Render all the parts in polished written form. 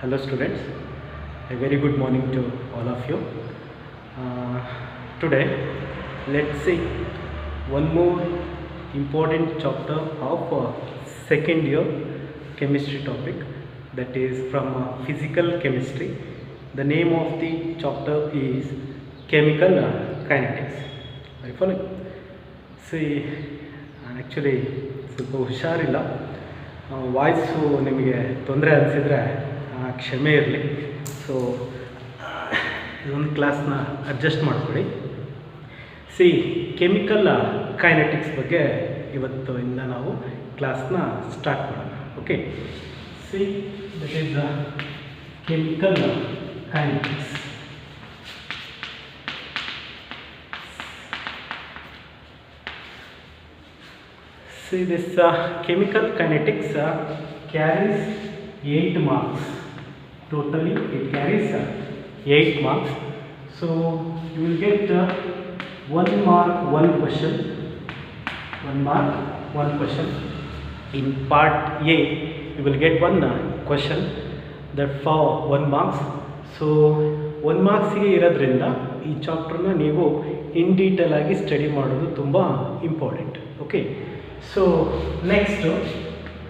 Hello students, a very good morning to all of you. Today let's see one more important chapter of second year chemistry topic, that is from physical chemistry. The name of the chapter is chemical kinetics. Are you following? See, actually ಸ್ವಲ್ಪ ಹುಷಾರಿಲ್ಲ, voice ನಿಮಗೆ ತೊಂದರೆ ಅನಿಸಿದರೆ ಕ್ಷಮೆ ಇರಲಿ. So ಇದೊಂದು ಕ್ಲಾಸ್ನ adjust ಮಾಡ್ಕೊಳ್ಳಿ. C, chemical kinetics ಬಗ್ಗೆ ಇವತ್ತಿಂದ ನಾವು ಕ್ಲಾಸ್ನ ಸ್ಟಾರ್ಟ್ ಮಾಡೋಣ. Okay, C, that is chemical kinetics. See, this chemical kinetics carries 8 marks. Totally it carries 8 marks. So you will get 1 mark 1 question. 1 mark 1 question. In part A you will get 1 question that for 1 marks. So 1 marks ಗೆ ಇರೋದ್ರಿಂದ ಈ ಚಾಪ್ಟರ್ನ ನೀವು in detail ಆಗಿ study ಮಾಡೋದು ತುಂಬ important. Okay, so next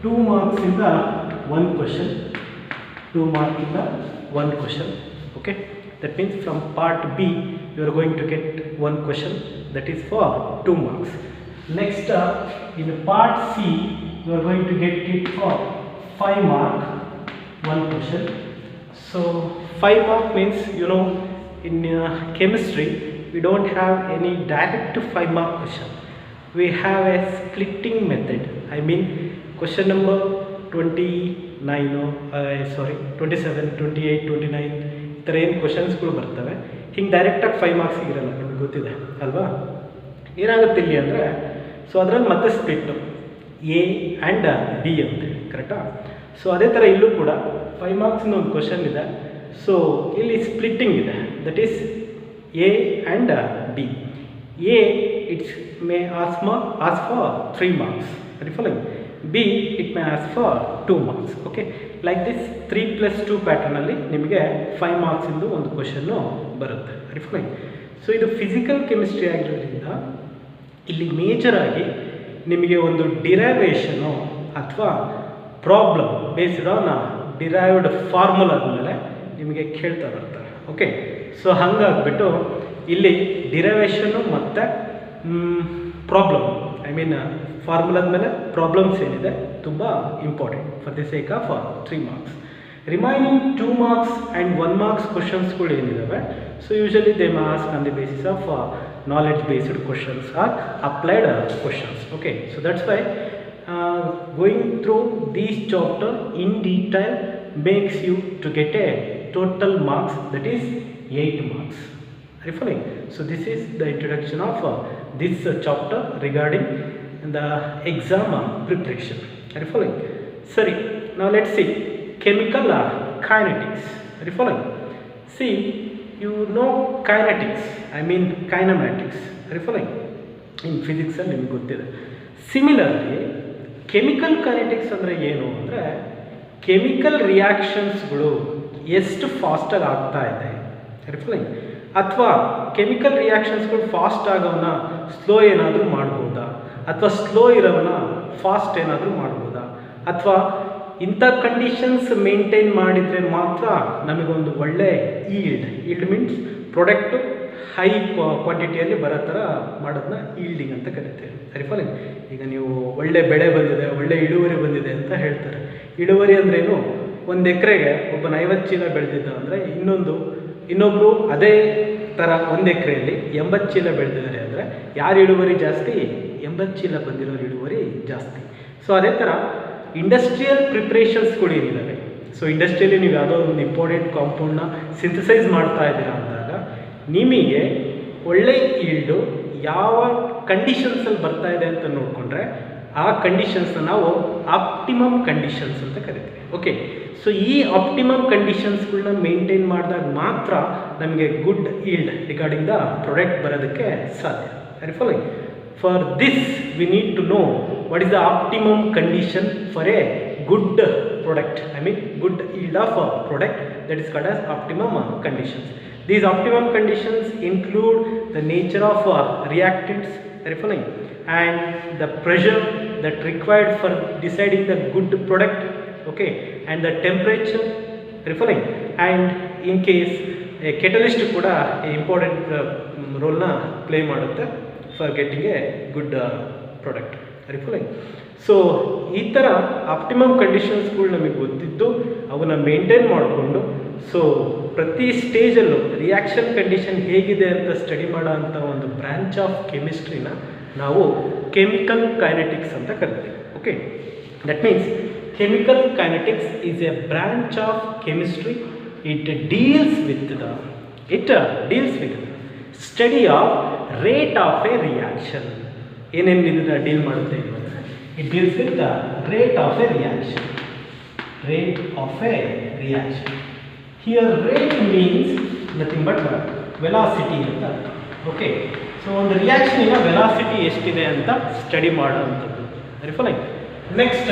2 marks in the 1 question, 2 marks in the 1 question. Okay, that means from part B you are going to get 1 question, that is for 2 marks. Next in part C you are going to get it for 5 mark 1 question. So 5 mark means, you know, in chemistry we don't have any direct 5 mark question. We have a splitting method. I mean question number 27, 28, 29 ಈ ಥರ ಏನು ಕ್ವಶನ್ಸ್ಗಳು ಬರ್ತವೆ. ಹಿಂಗೆ ಡೈರೆಕ್ಟಾಗಿ 5 ಮಾರ್ಕ್ಸಿಗೆ ಇರಲ್ಲ, ನಿಮಗೆ ಗೊತ್ತಿದೆ ಅಲ್ವಾ. ಏನಾಗುತ್ತೆ ಇಲ್ಲಿ ಅಂದರೆ, ಸೊ ಅದರಲ್ಲಿ ಮತ್ತೆ ಸ್ಪ್ಲಿಟ್ಟು ಎ ಆ್ಯಂಡ್ ಬಿ ಅಂತೇಳಿ, ಕರೆಕ್ಟಾ? ಸೊ ಅದೇ ಥರ ಇಲ್ಲೂ ಕೂಡ 5 ಮಾರ್ಕ್ಸಿನ ಒಂದು ಕ್ವಶನ್ ಇದೆ. ಸೊ ಇಲ್ಲಿ ಸ್ಪ್ಲಿಟ್ಟಿಂಗ್ ಇದೆ, that is A and B. A it's may ask for 3 marks. Are you following? B it may ask for 2 marks. Okay, like this 3 plus 2 pattern ಅಲ್ಲಿ ನಿಮಗೆ 5 marks ಇಂದು ಒಂದು ಕ್ವಶನ್ ಬರುತ್ತೆ. Are you following? ಸೊ ಇದು physical chemistry ಆಗಿರೋದ್ರಿಂದ ಇಲ್ಲಿ major ಆಗಿ ನಿಮಗೆ ಒಂದು ಡಿರೈವೇಷನು ಅಥವಾ ಪ್ರಾಬ್ಲಮ್ ಬೇಸ್ಡ್ ಆನ್ ಡಿರೈವ್ಡ್ ಫಾರ್ಮುಲಾದ ಮೇಲೆ ನಿಮಗೆ ಕೇಳ್ತಾ ಬರ್ತಾರೆ. ಓಕೆ, ಸೊ ಹಾಗಾಗ್ಬಿಟ್ಟು ಇಲ್ಲಿ ಡಿರೈವೇಷನ್ನು ಮತ್ತು ಪ್ರಾಬ್ಲಮ್, ಐ ಮೀನ್ ಫಾರ್ಮುಲಾದ ಮೇಲೆ ಪ್ರಾಬ್ಲಮ್ಸ್ ಏನಿದೆ ತುಂಬ important for the sake of 3 marks. Remaining 2 marks and 1 marks ಕ್ವಶನ್ಸ್ಗಳು ಏನಿದ್ದಾವೆ, so usually they mask on the basis of knowledge based questions or applied questions. Okay, so that's why going through these chapter in detail makes you to get a total marks, that is 8 marks. Are you following? So this is the introduction of this chapter regarding the exam preparation. Are you following? Sorry, now let's see chemical kinetics. Are you following? See, you know kinetics, I mean kinematics. Are you following? In physics ಅಲ್ಲಿ ನಿಮಗೆ ಗೊತ್ತಿದೆ. Similarly chemical kinetics ಅಂದರೆ ಏನು ಅಂದರೆ, chemical ರಿಯಾಕ್ಷನ್ಸ್ಗಳು ಎಷ್ಟು ಫಾಸ್ಟಾಗಿ ಆಗ್ತಾ ಇದೆ. Are you following? ಅಥವಾ ಕೆಮಿಕಲ್ ರಿಯಾಕ್ಷನ್ಸ್ಗಳು ಫಾಸ್ಟ್ ಆಗೋವನ್ನ ಸ್ಲೋ ಏನಾದರೂ ಮಾಡ್ಬೋದಾ, ಅಥವಾ ಸ್ಲೋ ಇರೋವನ್ನ ಫಾಸ್ಟ್ ಏನಾದರೂ ಮಾಡ್ಬೋದಾ, ಅಥವಾ ಇಂಥ ಕಂಡೀಷನ್ಸ್ ಮೇಂಟೈನ್ ಮಾಡಿದರೆ ಮಾತ್ರ ನಮಗೊಂದು ಒಳ್ಳೆ ಈಲ್ಡ್ ಮೀನ್ಸ್ ಪ್ರಾಡಕ್ಟು ಹೈ ಕ್ವಾಂಟಿಟಿಯಲ್ಲಿ ಬರೋ ಥರ ಮಾಡೋದನ್ನ ಈಲ್ಡಿಂಗ್ ಅಂತ ಕರಿತೇವೆ. ಸರಿ ಫಾಲಿಂಗ್. ಈಗ ನೀವು ಒಳ್ಳೆ ಬೆಳೆ ಬಂದಿದೆ, ಒಳ್ಳೆ ಇಳುವರಿ ಬಂದಿದೆ ಅಂತ ಹೇಳ್ತಾರೆ. ಇಳುವರಿ ಅಂದ್ರೇನು, ಒಂದು ಎಕರೆಗೆ ಒಬ್ಬನ 50 ಚೀಲ ಬೆಳೆದಿದ್ದ ಅಂದರೆ ಇನ್ನೊಬ್ಬರು ಅದೇ ಥರ 1 ಎಕರೆಯಲ್ಲಿ 80 ಚೀಲ ಬೆಳೆದಿದ್ದಾರೆ ಅಂದರೆ ಯಾರು ಇಳುವರಿ ಜಾಸ್ತಿ? 80 ಚೀಲ ಬಂದಿರೋ ಇಳುವರಿ ಜಾಸ್ತಿ. ಸೊ ಅದೇ ಥರ ಇಂಡಸ್ಟ್ರಿಯಲ್ ಪ್ರಿಪ್ರೇಷನ್ಸ್ಗಳು ಏನಿದ್ದಾವೆ, ಸೊ ಇಂಡಸ್ಟ್ರಿಯಲ್ಲಿ ನೀವು ಯಾವುದೋ ಒಂದು ಇಂಪಾರ್ಟೆಂಟ್ ಕಾಂಪೌಂಡ್ನ ಸಿಂಥಸೈಸ್ ಮಾಡ್ತಾ ಇದ್ದೀರಾ ಅಂದಾಗ ನಿಮಗೆ ಒಳ್ಳೆ ಈಲ್ಡು ಯಾವ ಕಂಡೀಷನ್ಸಲ್ಲಿ ಬರ್ತಾ ಇದೆ ಅಂತ ನೋಡಿಕೊಂಡ್ರೆ ಆ ಕಂಡೀಷನ್ಸ್ನ ನಾವು ಆಪ್ಟಿಮಮ್ ಕಂಡೀಷನ್ಸ್ ಅಂತ ಕರಿತೀವಿ. ಓಕೆ, ಸೊ ಈ ಆಪ್ಟಿಮಮ್ ಕಂಡೀಷನ್ಸ್ಗಳನ್ನ ಮೇಂಟೈನ್ ಮಾಡಿದಾಗ ಮಾತ್ರ ನಮಗೆ good yield regarding the product ಬರೋದಕ್ಕೆ ಸಾಧ್ಯ. Are you following? For this we need to know what is the optimum condition for a good product, I mean good yield of product, that is called as optimum conditions. These optimum conditions include the nature of reactants, are you following, and the pressure that required for deciding the good product, okay, and the temperature, are you following, and in case a catalyst kuda important role na play ಮಾಡುತ್ತೆ for getting a good product, are you following. So ಈ ಥರ optimum ಕಂಡೀಷನ್ಸ್ಗಳು ನಮಗೆ ಗೊತ್ತಿದ್ದು ಅವನ್ನ maintain ಮಾಡಿಕೊಂಡು, so ಪ್ರತಿ ಸ್ಟೇಜಲ್ಲೂ reaction condition ಹೇಗಿದೆ ಅಂತ ಸ್ಟಡಿ ಮಾಡೋ ಅಂಥ ಒಂದು ಬ್ರ್ಯಾಂಚ್ ಆಫ್ ಕೆಮಿಸ್ಟ್ರಿನ ನಾವು ಕೆಮಿಕಲ್ ಕೈನೆಟಿಕ್ಸ್ ಅಂತ ಕರಿತೀವಿ. Okay, that means chemical kinetics is A branch of chemistry. It deals with study of rate of a reaction. ಏನೇನು ಇದನ್ನ ಡೀಲ್ ಮಾಡುತ್ತೆ ಅಂದರೆ, it deals with the rate of a reaction. Rate of a reaction. Here rate means nothing but velocity anta. Okay, so ಒಂದು reaction ನ velocity ಎಷ್ಟಿದೆ ಅಂತ study ಮಾಡುವಂಥದ್ದು. Are you following? Next,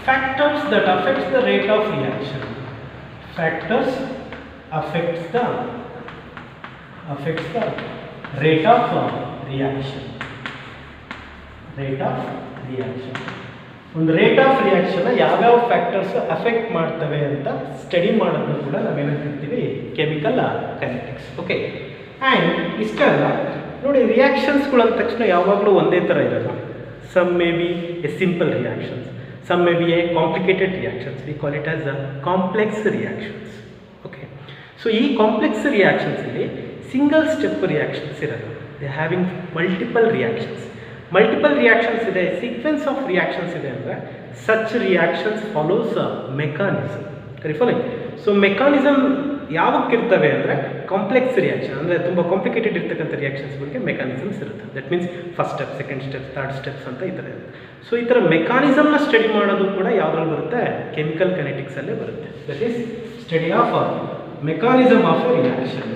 factors that affects the rate of reaction. Factors affects the rate of reaction. Rate of reaction. ಒಂದು rate of ರಿಯಾಕ್ಷನ್ನ ಯಾವ್ಯಾವ factors affect ಮಾಡ್ತವೆ ಅಂತ study ಮಾಡೋದನ್ನು ಕೂಡ ನಾವೇನು ಕರಿತೀವಿ, ಕೆಮಿಕಲ್ ಕೈನೆಟಿಕ್ಸ್. ಓಕೆ, ಆ್ಯಂಡ್ ಇಷ್ಟೆಲ್ಲ ನೋಡಿ, ರಿಯಾಕ್ಷನ್ಸ್ಗಳು ಅಂದ ತಕ್ಷಣ ಯಾವಾಗಲೂ ಒಂದೇ ಥರ ಇರಲ್ಲ. Some may be a simple reactions, some may be a complicated reactions. We call it as complex reactions. Okay, so ಈ ಕಾಂಪ್ಲೆಕ್ಸ್ ರಿಯಾಕ್ಷನ್ಸಲ್ಲಿ ಸಿಂಗಲ್ ಸ್ಟೆಪ್ ರಿಯಾಕ್ಷನ್ಸ್ ಇರಲ್ಲ. They having multiple reactions. Multiple reactions ಇದೆ, ಸೀಕ್ವೆನ್ಸ್ ಆಫ್ ರಿಯಾಕ್ಷನ್ಸ್ ಇದೆ ಅಂದರೆ such reactions follows mechanism. Following. So mechanism ಯಾವಕ್ಕಿರ್ತವೆ ಅಂದರೆ complex reaction ಅಂದರೆ ತುಂಬ ಕಾಂಪ್ಲಿಕೇಟೆಡ್ ಇರ್ತಕ್ಕಂಥ ರಿಯಾಕ್ಷನ್ಸ್ಗಳಿಗೆ ಮೆಕಾನಿಸಮ್ಸ್ ಇರುತ್ತೆ. That means first step, second step, third steps ಅಂತ ಈ ಥರ ಇರುತ್ತೆ. ಸೊ ಈ ಥರ ಮೆಕಾನಿಸಮ್ನ ಸ್ಟಡಿ ಮಾಡೋದು ಕೂಡ ಯಾವುದ್ರಲ್ಲಿ ಬರುತ್ತೆ, ಕೆಮಿಕಲ್ ಕೈನೆಟಿಕ್ಸಲ್ಲೇ ಬರುತ್ತೆ. That is study of mechanism of a reaction.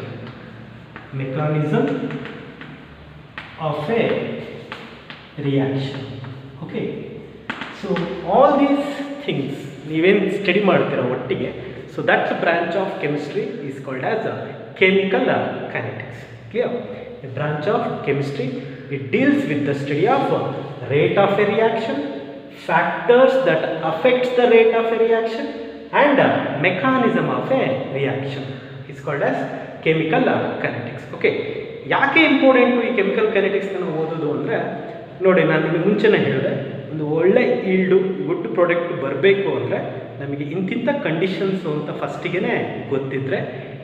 Mechanism of A reaction. Okay, so all these things ನೀವೇನು ಸ್ಟಡಿ ಮಾಡ್ತೀರಾ ಒಟ್ಟಿಗೆ, so that branch of chemistry is called as chemical kinetics. Clear? A branch of chemistry, it deals with the study of rate of a reaction, factors that affects the rate of a reaction, and mechanism of a reaction. It's called as chemical kinetics. Okay, ಯಾಕೆ important ಈ chemical ಕೈನೆಟಿಕ್ಸ್ನ ಓದೋದು ಅಂದರೆ, ನೋಡಿ, ನಾನು ನಿಮಗೆ ಮುಂಚೆನೇ ಹೇಳಿದೆ, ಒಂದು ಒಳ್ಳೆ ಈಲ್ಡು ಗುಡ್ ಪ್ರಾಡಕ್ಟ್ ಬರಬೇಕು ಅಂದರೆ ನಮಗೆ ಇಂತಿಂಥ ಕಂಡೀಷನ್ಸು ಅಂತ ಫಸ್ಟಿಗೆ ಗೊತ್ತಿದ್ದರೆ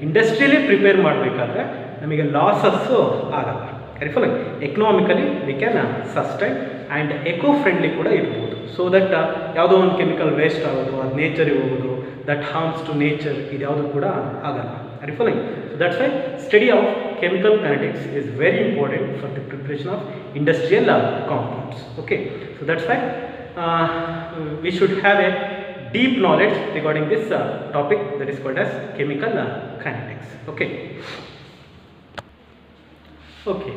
ಇಂಡಸ್ಟ್ರಿಯಲಿ ಪ್ರಿಪೇರ್ ಮಾಡಬೇಕಾದ್ರೆ ನಮಗೆ ಲಾಸಸ್ಸು ಆಗಲ್ಲ. Correct? Economically we can sustain and eco friendly ಕೂಡ ಇರ್ಬೋದು. ಸೊ ದಟ್ ಯಾವುದೋ ಒಂದು ಕೆಮಿಕಲ್ ವೇಸ್ಟ್ ಆಗೋದು, ಅದು ನೇಚರಿಗೆ ಹೋಗೋದು, ದಟ್ ಹಾರ್ಮ್ಸ್ ಟು ನೇಚರ್, ಇದು ಯಾವುದು ಕೂಡ ಆಗಲ್ಲ. Are you following? So that's why study of chemical kinetics is very important for the preparation of industrial compounds. Okay, so that's why we should have a deep knowledge regarding this topic that is called as chemical kinetics. Okay. Okay.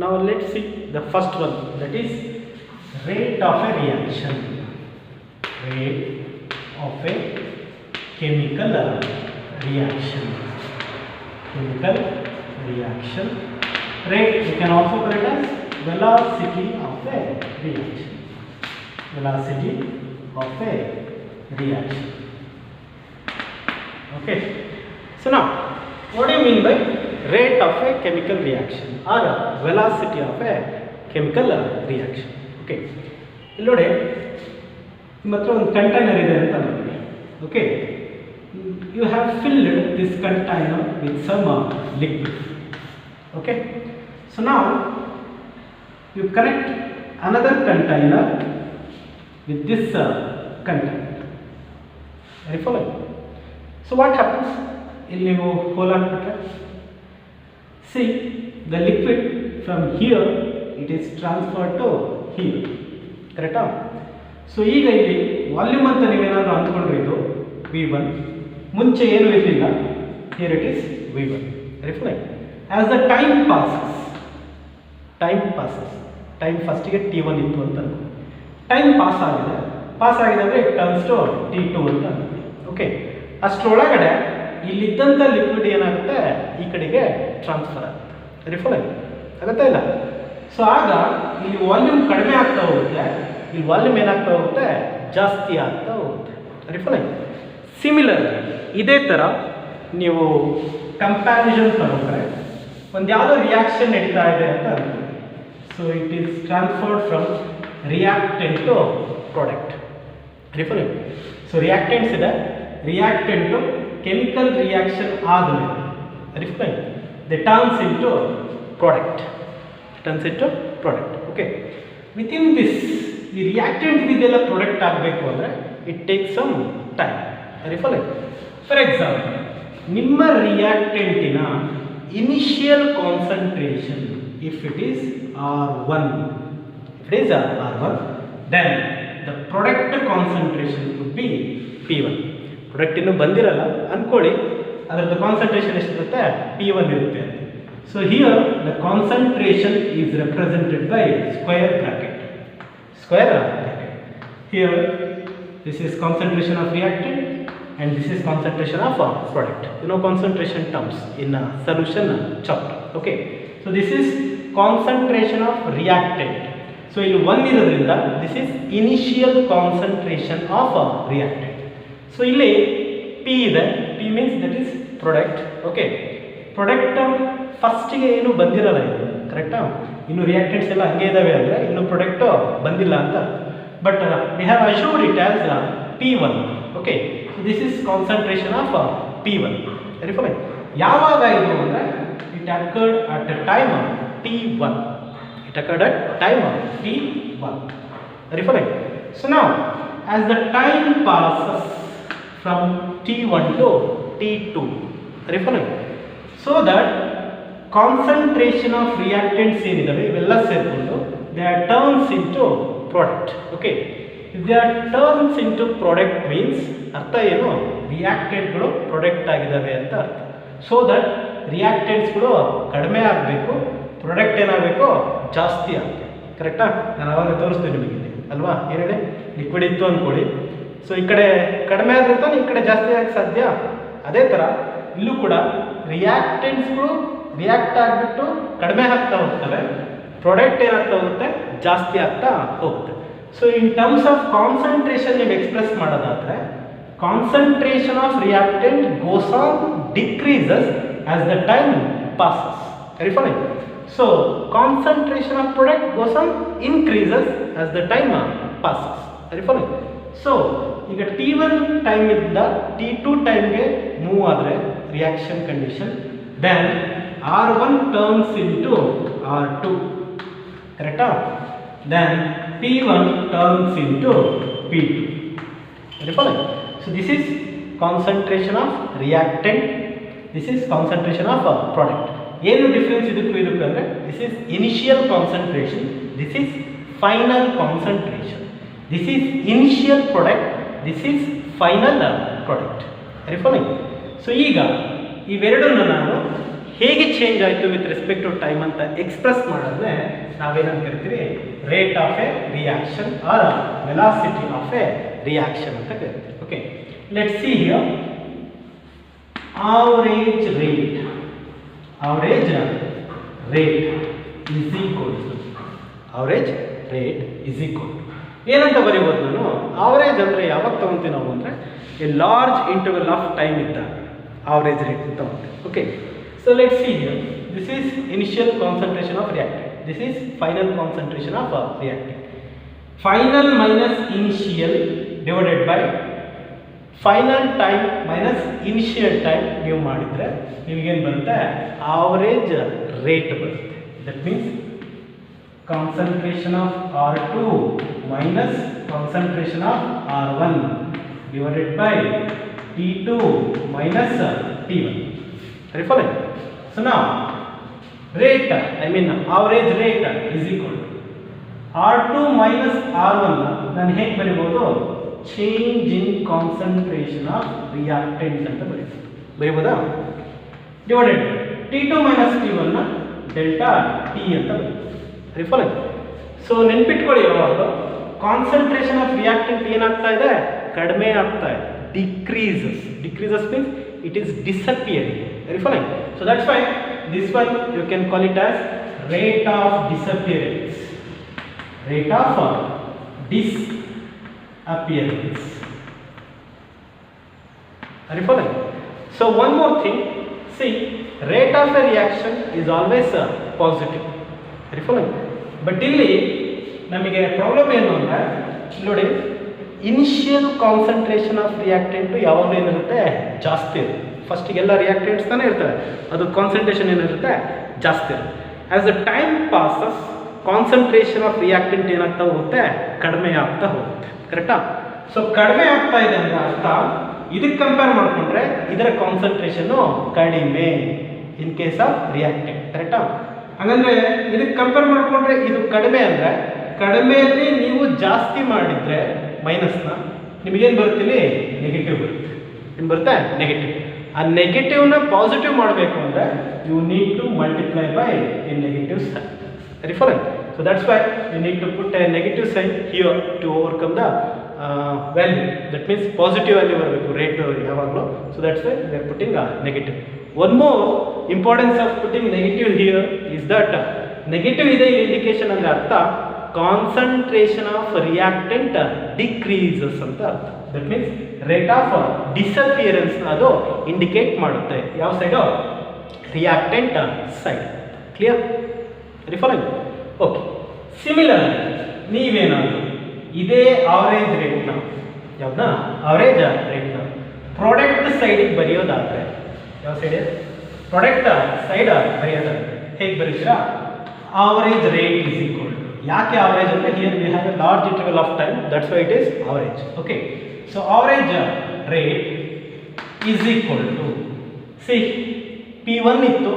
Now let's see the first one, that is rate of a reaction. Rate of a chemical reaction. Chemical reaction rate, we can also call it as velocity of a reaction. Velocity of a reaction. Okay, so now what do you mean by rate of a chemical reaction or velocity of a chemical reaction? Okay, ಇಲ್ಲಿ ನೋಡಿ, ನಿಮ್ಮ ಹತ್ರ ಒಂದು container ಇದೆ ಅಂತ ನೋಡಿ. Okay, you have filled this container with some liquid. Okay, so now you connect another container with this container. Are you following? So what happens? Illi ನೀವು hole ಹಾಕ್ಬಿಟ್ರೆ, see, the liquid from here it is transferred to here. ಕರೆಕ್ಟಾ? So ಈಗ ಇಲ್ಲಿ volume ಅಂತ ನೀವೇನಾದರೂ ಅಂದ್ಕೊಂಡ್ರೆ ಇದು V1, ಮುಂಚೆ ಏನು ಇರಲಿಲ್ಲ, here it is V1. Reflect. As the time passes, time ಫಸ್ಟಿಗೆ T1 ಇತ್ತು ಅಂತ ಟೈಮ್ ಪಾಸ್ ಆಗಿದೆ, ಪಾಸ್ ಆಗಿದೆ ಅಂದರೆ ಇಟ್ ಟರ್ನ್ಸ್ ಟು T2 ಅಂತ. ಓಕೆ, ಅಷ್ಟರೊಳಗಡೆ ಇಲ್ಲಿದ್ದಂಥ ಲಿಕ್ವಿಡ್ ಏನಾಗುತ್ತೆ ಈ ಕಡೆಗೆ ಟ್ರಾನ್ಸ್ಫರ್ ಆಗುತ್ತೆ. ರಿಫಲ್ ಆಗುತ್ತಾ ಇಲ್ಲ? ಸೊ ಆಗ ಇಲ್ಲಿ ವಾಲ್ಯೂಮ್ ಕಡಿಮೆ ಆಗ್ತಾ ಹೋಗುತ್ತೆ, ಇಲ್ಲಿ ವಾಲ್ಯೂಮ್ ಏನಾಗ್ತಾ ಹೋಗುತ್ತೆ ಜಾಸ್ತಿ ಆಗ್ತಾ ಹೋಗುತ್ತೆ. ರಿಫಲ್ ಸಿಮಿಲರ್ ಇದೇ ಥರ ನೀವು ಕಂಪ್ಯಾರಿಸನ್ ತಗೊಂಡ್ರೆ ಒಂದು ಯಾವುದೋ ರಿಯಾಕ್ಷನ್ ನಡೀತಾ ಇದೆ ಅಂತ ಅನ್ಕೊಳ್ಳಿ. So it is transferred from reactant to product. ರಿಫಲ್ ಸೊ ರಿಯಾಕ್ಟೆಂಟ್ಸ್ ಇದೆ, ರಿಯಾಕ್ಟೆಂಟು ಕೆಮಿಕಲ್ ರಿಯಾಕ್ಷನ್ ಆದಮೇಲೆ ರಿಫಲ್ the turns into product, okay. Within this ಈ ರಿಯಾಕ್ಟೆಂಟ್ ಇದೆಲ್ಲ ಪ್ರಾಡಕ್ಟ್ ಆಗಬೇಕು ಅಂದರೆ ಇಟ್ ಟೇಕ್ಸ್ ಸಮ್ ಟೈಮ್. ರಿಫಲ್ ಫಾರ್ ಎಕ್ಸಾಂಪಲ್ ನಿಮ್ಮ ರಿಯಾಕ್ಟೆಂಟಿನ initial concentration if it is R1, then the product concentration would be P1. Product ಇನ್ನೂ ಬಂದಿರಲ್ಲ ಅಂದ್ಕೊಳ್ಳಿ, ಅದರದ್ದು ಕಾನ್ಸಂಟ್ರೇಷನ್ ಎಷ್ಟಿರುತ್ತೆ P1 ಇರುತ್ತೆ. So here the concentration is represented by square bracket. Here this is concentration of reactant and this is concentration of product. You know concentration terms in a solution chapter. Okay, so this is concentration of reactant. So ಇಲ್ಲಿ 1 ಇರೋದ್ರಿಂದ this is initial concentration of reactant. So ಇಲ್ಲಿ P ಇದೆ, P means that is product. Okay, product ಫಸ್ಟಿಗೆ ಏನು ಬಂದಿರಲ್ಲ, ಇದು ಕರೆಕ್ಟಾ? ಇನ್ನು ರಿಯಾಕ್ಟೆಂಟ್ಸ್ ಎಲ್ಲ ಹಂಗೆ ಇದಾವೆ ಅಂದರೆ ಇನ್ನು ಪ್ರಾಡಕ್ಟ್ ಬಂದಿಲ್ಲ ಅಂತ. But we have assured it as P1. Okay, this is concentration of P1. Very fine. ಯಾವಾಗ ಇದು ಅಂದರೆ it occurred at time T1. Very fine. So now, as the time passes from T1 to T2, very fine. So that concentration of reactants ಏನಿದಾವೆ ಇವೆಲ್ಲ ಸೇರಿಕೊಂಡು they are turns into product. Okay, if they are turns into product means ಅರ್ಥ ಏನು, ರಿಯಾಕ್ಟೆಂಟ್ಗಳು product ಆಗಿದ್ದಾವೆ ಅಂತ ಅರ್ಥ. So that ರಿಯಾಕ್ಟೆಂಟ್ಸ್ಗಳು ಕಡಿಮೆ ಆಗಬೇಕು, product ಏನಾಗಬೇಕು ಜಾಸ್ತಿ ಆಗಬೇಕು. ಕರೆಕ್ಟಾ? ನಾನು ಅವಾಗ ತೋರಿಸ್ತೀನಿ ನಿಮಗೆ ಅಲ್ವಾ, ಏನಿದೆ ಲಿಕ್ವಿಡ್ ಇತ್ತು ಅಂದ್ಕೊಳ್ಳಿ. ಸೊ ಈ ಕಡೆ ಕಡಿಮೆ ಆದ್ರೆ ತಾನೆ ಈ ಕಡೆ ಜಾಸ್ತಿ ಆಗಕ್ಕೆ ಸಾಧ್ಯ. ಅದೇ ಥರ ಇಲ್ಲೂ ಕೂಡ ರಿಯಾಕ್ಟೆಂಟ್ಸ್ಗಳು ರಿಯಾಕ್ಟ್ ಆಗಿಬಿಟ್ಟು ಕಡಿಮೆ ಆಗ್ತಾ ಹೋಗ್ತವೆ, ಪ್ರಾಡಕ್ಟ್ ಏನಾಗ್ತಾ ಹೋಗುತ್ತೆ ಜಾಸ್ತಿ ಆಗ್ತಾ ಹೋಗುತ್ತೆ. So in terms of concentration ನೀವು ಎಕ್ಸ್ಪ್ರೆಸ್ ಮಾಡೋದಾದರೆ concentration of reactant goes on decreases as the time passes. Very fine. So concentration of product goes on increases as the time passes. Very fine. So ಈಗ T1 time ಇಂದ T2 ಟೈಮ್ಗೆ move ಆದರೆ reaction condition, then R1 turns into R2. ಕರೆಕ್ಟಾ? Then P1 turns into P2. Very fine. So this is concentration of reactant, this is concentration of product. ಏನು difference ಇದಕ್ಕೂ ಇದಕ್ಕೂ ಅಂದರೆ this is initial concentration, this is final concentration. This is initial product, this is final product. Very fine. So ಈಗ ಇವೆರಡನ್ನು ನಾನು ಹೇಗೆ change ಆಯಿತು with respect to time ಅಂತ ಎಕ್ಸ್ಪ್ರೆಸ್ ಮಾಡಿದ್ರೆ ನಾವೇನಂತ ಕರಿತೀವಿ, rate of a reaction or velocity of a reaction ಅಂತ ಕರಿತೀವಿ. Okay, let's see here average rate is equal to ಏನಂತ ಬರೀಬೋದು ನಾನು, ಆವರೇಜ್ ಅಂದರೆ ಯಾವಾಗ ತೊಗೊತೀವಿ ನಾವು ಅಂದರೆ A large interval of time ಇದ್ದಾಗ ಆವರೇಜ್ ರೇಟ್ ಅಂತ ತಗೊತೀವಿ. Okay, so let's see here this is initial concentration of reactant, this is final concentration of reactant. Final minus initial divided by final time minus initial time ನೀವು ಮಾಡಿದರೆ ನಿಮಗೇನು ಬರುತ್ತೆ, average rate ಬರುತ್ತೆ. That means concentration of R2 minus concentration of R1 divided by T2 minus T1. Very fine. So ನಾವು rate average rate is equal to R2 minus R1 ನಾನು ಹೇಗೆ ಬರಿಬೋದು, change in concentration of reactant ಅಂತ ಬರೀಬೋದಾ, divided T2 minus T1 delta T ಅಂತ ಬರೀಬೋದು. ರಿಫಲ್. So ನೆನ್ಪಿಟ್ಕೊಳ್ಳಿ, ಯಾವಾಗ concentration of reactant ಏನಾಗ್ತಾ ಇದೆ, ಕಡಿಮೆ ಆಗ್ತಾ ಇದೆ, decreases means it is disappearing. Very fine. So that's why this one you can call it as rate of disappearance. Rate of disappearance. Are you following? So one more thing, see, rate of a reaction is always positive. Are you following? But ಇಲ್ಲಿ ನಮಗೆ problem ಏನು ಅಂದರೆ ನೋಡಿ, initial concentration of reactant ಯಾವಾಗಲೂ ಏನಿರುತ್ತೆ, ಜಾಸ್ತಿ ಇರುತ್ತೆ. ಫಸ್ಟಿಗೆಲ್ಲ reactants ತಾನೇ ಇರ್ತವೆ, ಅದು ಕಾನ್ಸಂಟ್ರೇಷನ್ ಏನಿರುತ್ತೆ ಜಾಸ್ತಿ ಇರುತ್ತೆ. As the time passes concentration of reactant ಏನಾಗ್ತಾ ಹೋಗುತ್ತೆ, ಕಡಿಮೆ ಆಗ್ತಾ ಹೋಗುತ್ತೆ. ಕರೆಕ್ಟಾ? ಸೊ ಕಡಿಮೆ ಆಗ್ತಾ ಇದೆ ಅಂತ ಅರ್ಥ, ಇದಕ್ಕೆ ಕಂಪೇರ್ ಮಾಡಿಕೊಂಡ್ರೆ ಇದರ ಕಾನ್ಸಂಟ್ರೇಷನ್ನು ಕಡಿಮೆ ಇನ್ ಕೇಸ್ ಆಫ್ ರಿಯಾಕ್ಟೆಂಟ್. ಕರೆಕ್ಟಾ? ಹಾಗಂದ್ರೆ ಇದಕ್ಕೆ ಕಂಪೇರ್ ಮಾಡಿಕೊಂಡ್ರೆ ಇದು ಕಡಿಮೆ ಅಂದರೆ, ಕಡಿಮೆಯಲ್ಲಿ ನೀವು ಜಾಸ್ತಿ ಮಾಡಿದರೆ ಮೈನಸ್ನ, ನಿಮಗೇನು ಬರುತ್ತಿಲ್ಲಿ ನೆಗೆಟಿವ್ ಬರುತ್ತೆ. ಏನು ಬರುತ್ತೆ? ನೆಗೆಟಿವ್. ಆ ನೆಗೆಟಿವ್ನ ಪಾಸಿಟಿವ್ ಮಾಡಬೇಕು ಅಂದರೆ you need to multiply by a negative sign. Very following. So that's why you need to put a negative sign here to overcome the value. That means positive value ಬರಬೇಕು rate ಯಾವಾಗಲೂ. So that's why we are putting a negative. One more importance of putting negative here is that negative ಇದೆ indication ಅಂದ್ರೆ ಅರ್ಥ concentration of reactant decreases ಅಂತ ಅರ್ಥ. That means rate of disappearance ಅದು indicate ಮಾಡುತ್ತೆ. ಯಾವ side? Reactant side. Clear? Very following. Okay. Similar ನೀವೇನಾದರೂ ಇದೇ ಆವರೇಜ್ ರೇಟ್ನ, ಯಾವ್ದನ್ನ ಆವರೇಜ್ ರೇಟ್ನ ಪ್ರಾಡಕ್ಟ್ ಸೈಡಿಗೆ ಬರೆಯೋದಾದರೆ, ಯಾವ ಸೈಡ್? ಪ್ರಾಡಕ್ಟ್ ಸೈಡ್ ಬರೆಯೋದಾದರೆ ಹೇಗೆ ಬರೀತೀರಾ? Average rate is equal to, ಯಾಕೆ ಆವರೇಜ್ ಅಂದರೆ here we have a large interval of time, that's why it is average. Okay. So average rate is equal to, see P1 ಇತ್ತು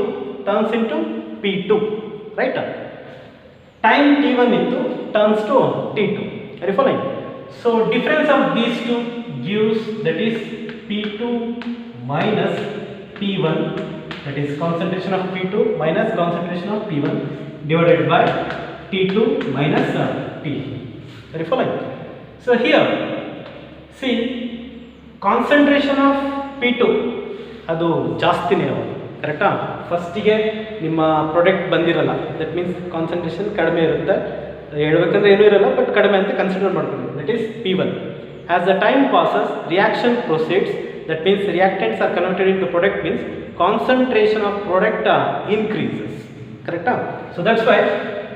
turns into P2. Right? Time T1 into turns to T2. Are you following? So difference of these two gives, that is P2 minus P1, that is concentration of P2 minus concentration of P1 divided by T2 minus T. Are you following? So here, see, concentration of P2 ಅದು ಜಾಸ್ತಿನೇ ಅವ. ಕರೆಕ್ಟಾ? ಫಸ್ಟಿಗೆ ನಿಮ್ಮ product ಬಂದಿರಲ್ಲ, that means concentration ಕಡಿಮೆ ಇರುತ್ತೆ. ಹೇಳ್ಬೇಕಂದ್ರೆ ಏನೂ ಇರಲ್ಲ, ಬಟ್ ಕಡಿಮೆ ಅಂತ ಕನ್ಸಿಡರ್ ಮಾಡ್ಕೊಂಡು, that is P1. As the time passes reaction proceeds, that means reactants are converted into product, means concentration of product increases. ಕರೆಕ್ಟಾ? ಸೊ ದಟ್ಸ್ ವೈ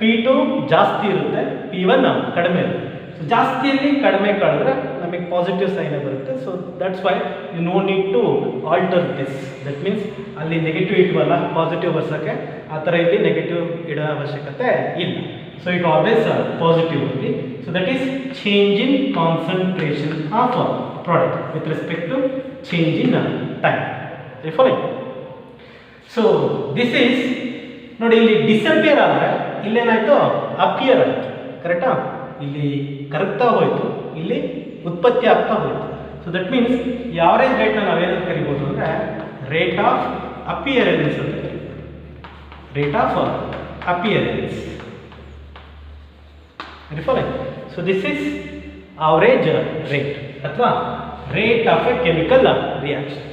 P2 ಜಾಸ್ತಿ ಇರುತ್ತೆ, P1 ಕಡಿಮೆ ಇರುತ್ತೆ. ಸೊ ಜಾಸ್ತಿಯಲ್ಲಿ ಕಡಿಮೆ ಕಳೆದ್ರೆ ನಮಗೆ ಪಾಸಿಟಿವ್ ಸೈನ್ ಬರುತ್ತೆ. So that's why you know need to alter this. That means ಅಲ್ಲಿ ನೆಗೆಟಿವ್ ಇಟ್ವಲ್ಲ ಪಾಸಿಟಿವ್ ಬರ್ಸೋಕ್ಕೆ, ಆ ಥರ ಇಲ್ಲಿ ನೆಗೆಟಿವ್ ಇಡೋ ಅವಶ್ಯಕತೆ ಇಲ್ಲ. So it always positive only. So that is change in concentration of product with respect to change in time. Following. So this is ನೋಡಿ, ಇಲ್ಲಿ ಡಿಸಪಿಯರ್ ಆದರೆ ಇಲ್ಲೇನಾಯಿತು, ಅಪಿಯರ್ ಆಯಿತು. ಕರೆಕ್ಟಾ? ಇಲ್ಲಿ ಕರಗ್ತಾ ಹೋಯಿತು, ಇಲ್ಲಿ ಉತ್ಪತ್ತಿ ಆಗ್ತಾ ಹೋಯಿತು. ಸೊ ದಟ್ ಮೀನ್ಸ್ ಈ ಆವರೇಜ್ ರೇಟ್ನ ನಾವೇನಂತ ಕರಿಬೋದು ಅಂದರೆ ರೇಟ್ ಆಫ್ ಅಪಿಯರೆನ್ಸ್ ಅಂತ ಕರಿಬೋದು. Rate of appearance. So this is average rate ಅಥವಾ rate of a chemical reaction.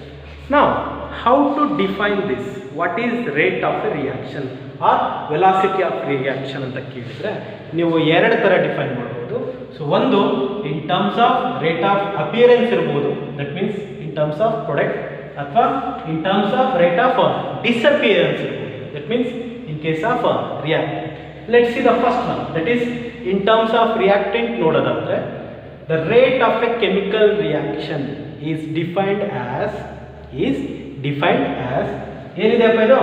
Now, how to define this? What is rate of a reaction or velocity of reaction ಅಂತ ಕೇಳಿದರೆ ನೀವು ಎರಡು ಥರ define ಮಾಡ್ಬೋದು. So ಒಂದು in terms of rate of appearance ಇರ್ಬೋದು, that means in terms of product, ಅಥವಾ in terms of rate of disappearance ಇರ್ಬೋದು, that means in case of reactant. Let's see the first one, that is in terms of reactant ನೋಡೋದಾದರೆ the rate of a chemical reaction is defined as ಏನಿದೆಯಪ್ಪ ಇದು?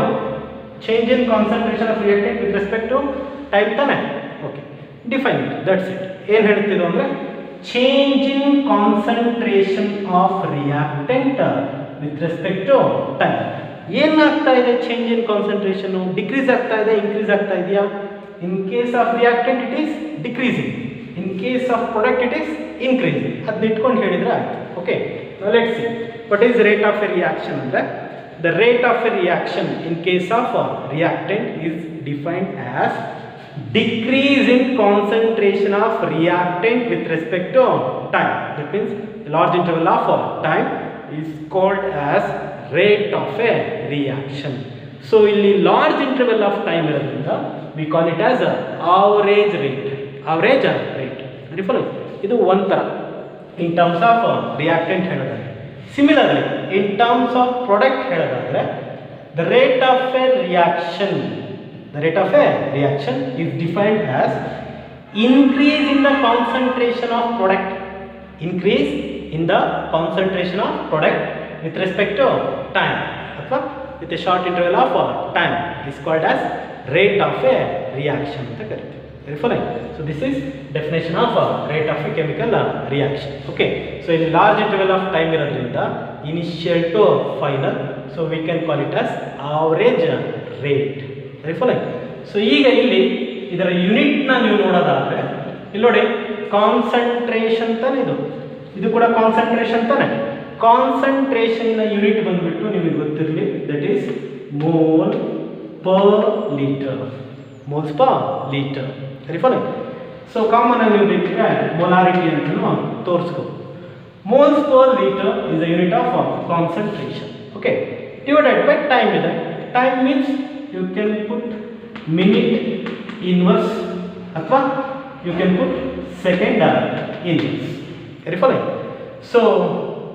Change in concentration of reactant with respect to time ತಾನೆ. Okay, define it, that's it. ಏನು ಹೇಳ್ತಿದ್ದು ಅಂದರೆ change in concentration of reactant with respect to time. ಏನಾಗ್ತಾ ಇದೆ change in concentration? Decrease ಆಗ್ತಾ ಇದೆ, increase ಆಗ್ತಾ ಇದೆಯಾ? ಇನ್ case of reactant it is decreasing, in case of product it is increasing. ಅದನ್ನ ಇಟ್ಕೊಂಡು ಹೇಳಿದರೆ ಆಯಿತು. Okay, now let's see what is rate of a reaction. The rate of a reaction in case of a reactant is defined as decrease in concentration of reactant with respect to time. That means a large interval of time is called as rate of a reaction. So ಇಲ್ಲಿ large interval of time ಇರೋದ್ರಿಂದ we call it as average rate. Average rate. ಇದು ಒಂಥರ in terms of reactant ಹೇಳಿದ್ರೆ. Similarly, in terms of product ಹೇಳಿದ್ರೆ the rate of a reaction is defined as increase in the concentration of product. Increase in the concentration of product with respect to time. Athwa with a short interval of time is called as rate of a reaction ಅಂತ ಕರೀತೀವಿ. Very fine. So this is definition of rate of a chemical reaction. Okay. So in large interval of time ಇರೋದ್ರಿಂದ initial to final. So we can call it as average rate. Very fine. So ಈಗ ಇಲ್ಲಿ ಇದರ unit ನ ನೀವು ನೋಡೋದಾದ್ರೆ ಇಲ್ಲಿ ನೋಡಿ concentration ತಾನೆ ಇದು ಕೂಡ ಕಾನ್ಸಂಟ್ರೇಷನ್ ತಾನೆ. ಕಾನ್ಸಂಟ್ರೇಷನ್ ನ ಯೂನಿಟ್ ಬಂದ್ಬಿಟ್ಟು ನಿಮಗೆ ಗೊತ್ತಿರಲಿ, that is mole per litre. moles per liter. Very fine. So common ಆಗಿ ನೀವು ಬೇಕಿದ್ರೆ ಮೊಲಾರಿಟಿ ಅಂತ ತೋರಿಸ್ಕೋ. moles per liter is the unit of concentration. Okay. Divided by time ಇದೆ. Time means you can put minute inverse ಅಥವಾ you can put second inverse. Very fine. So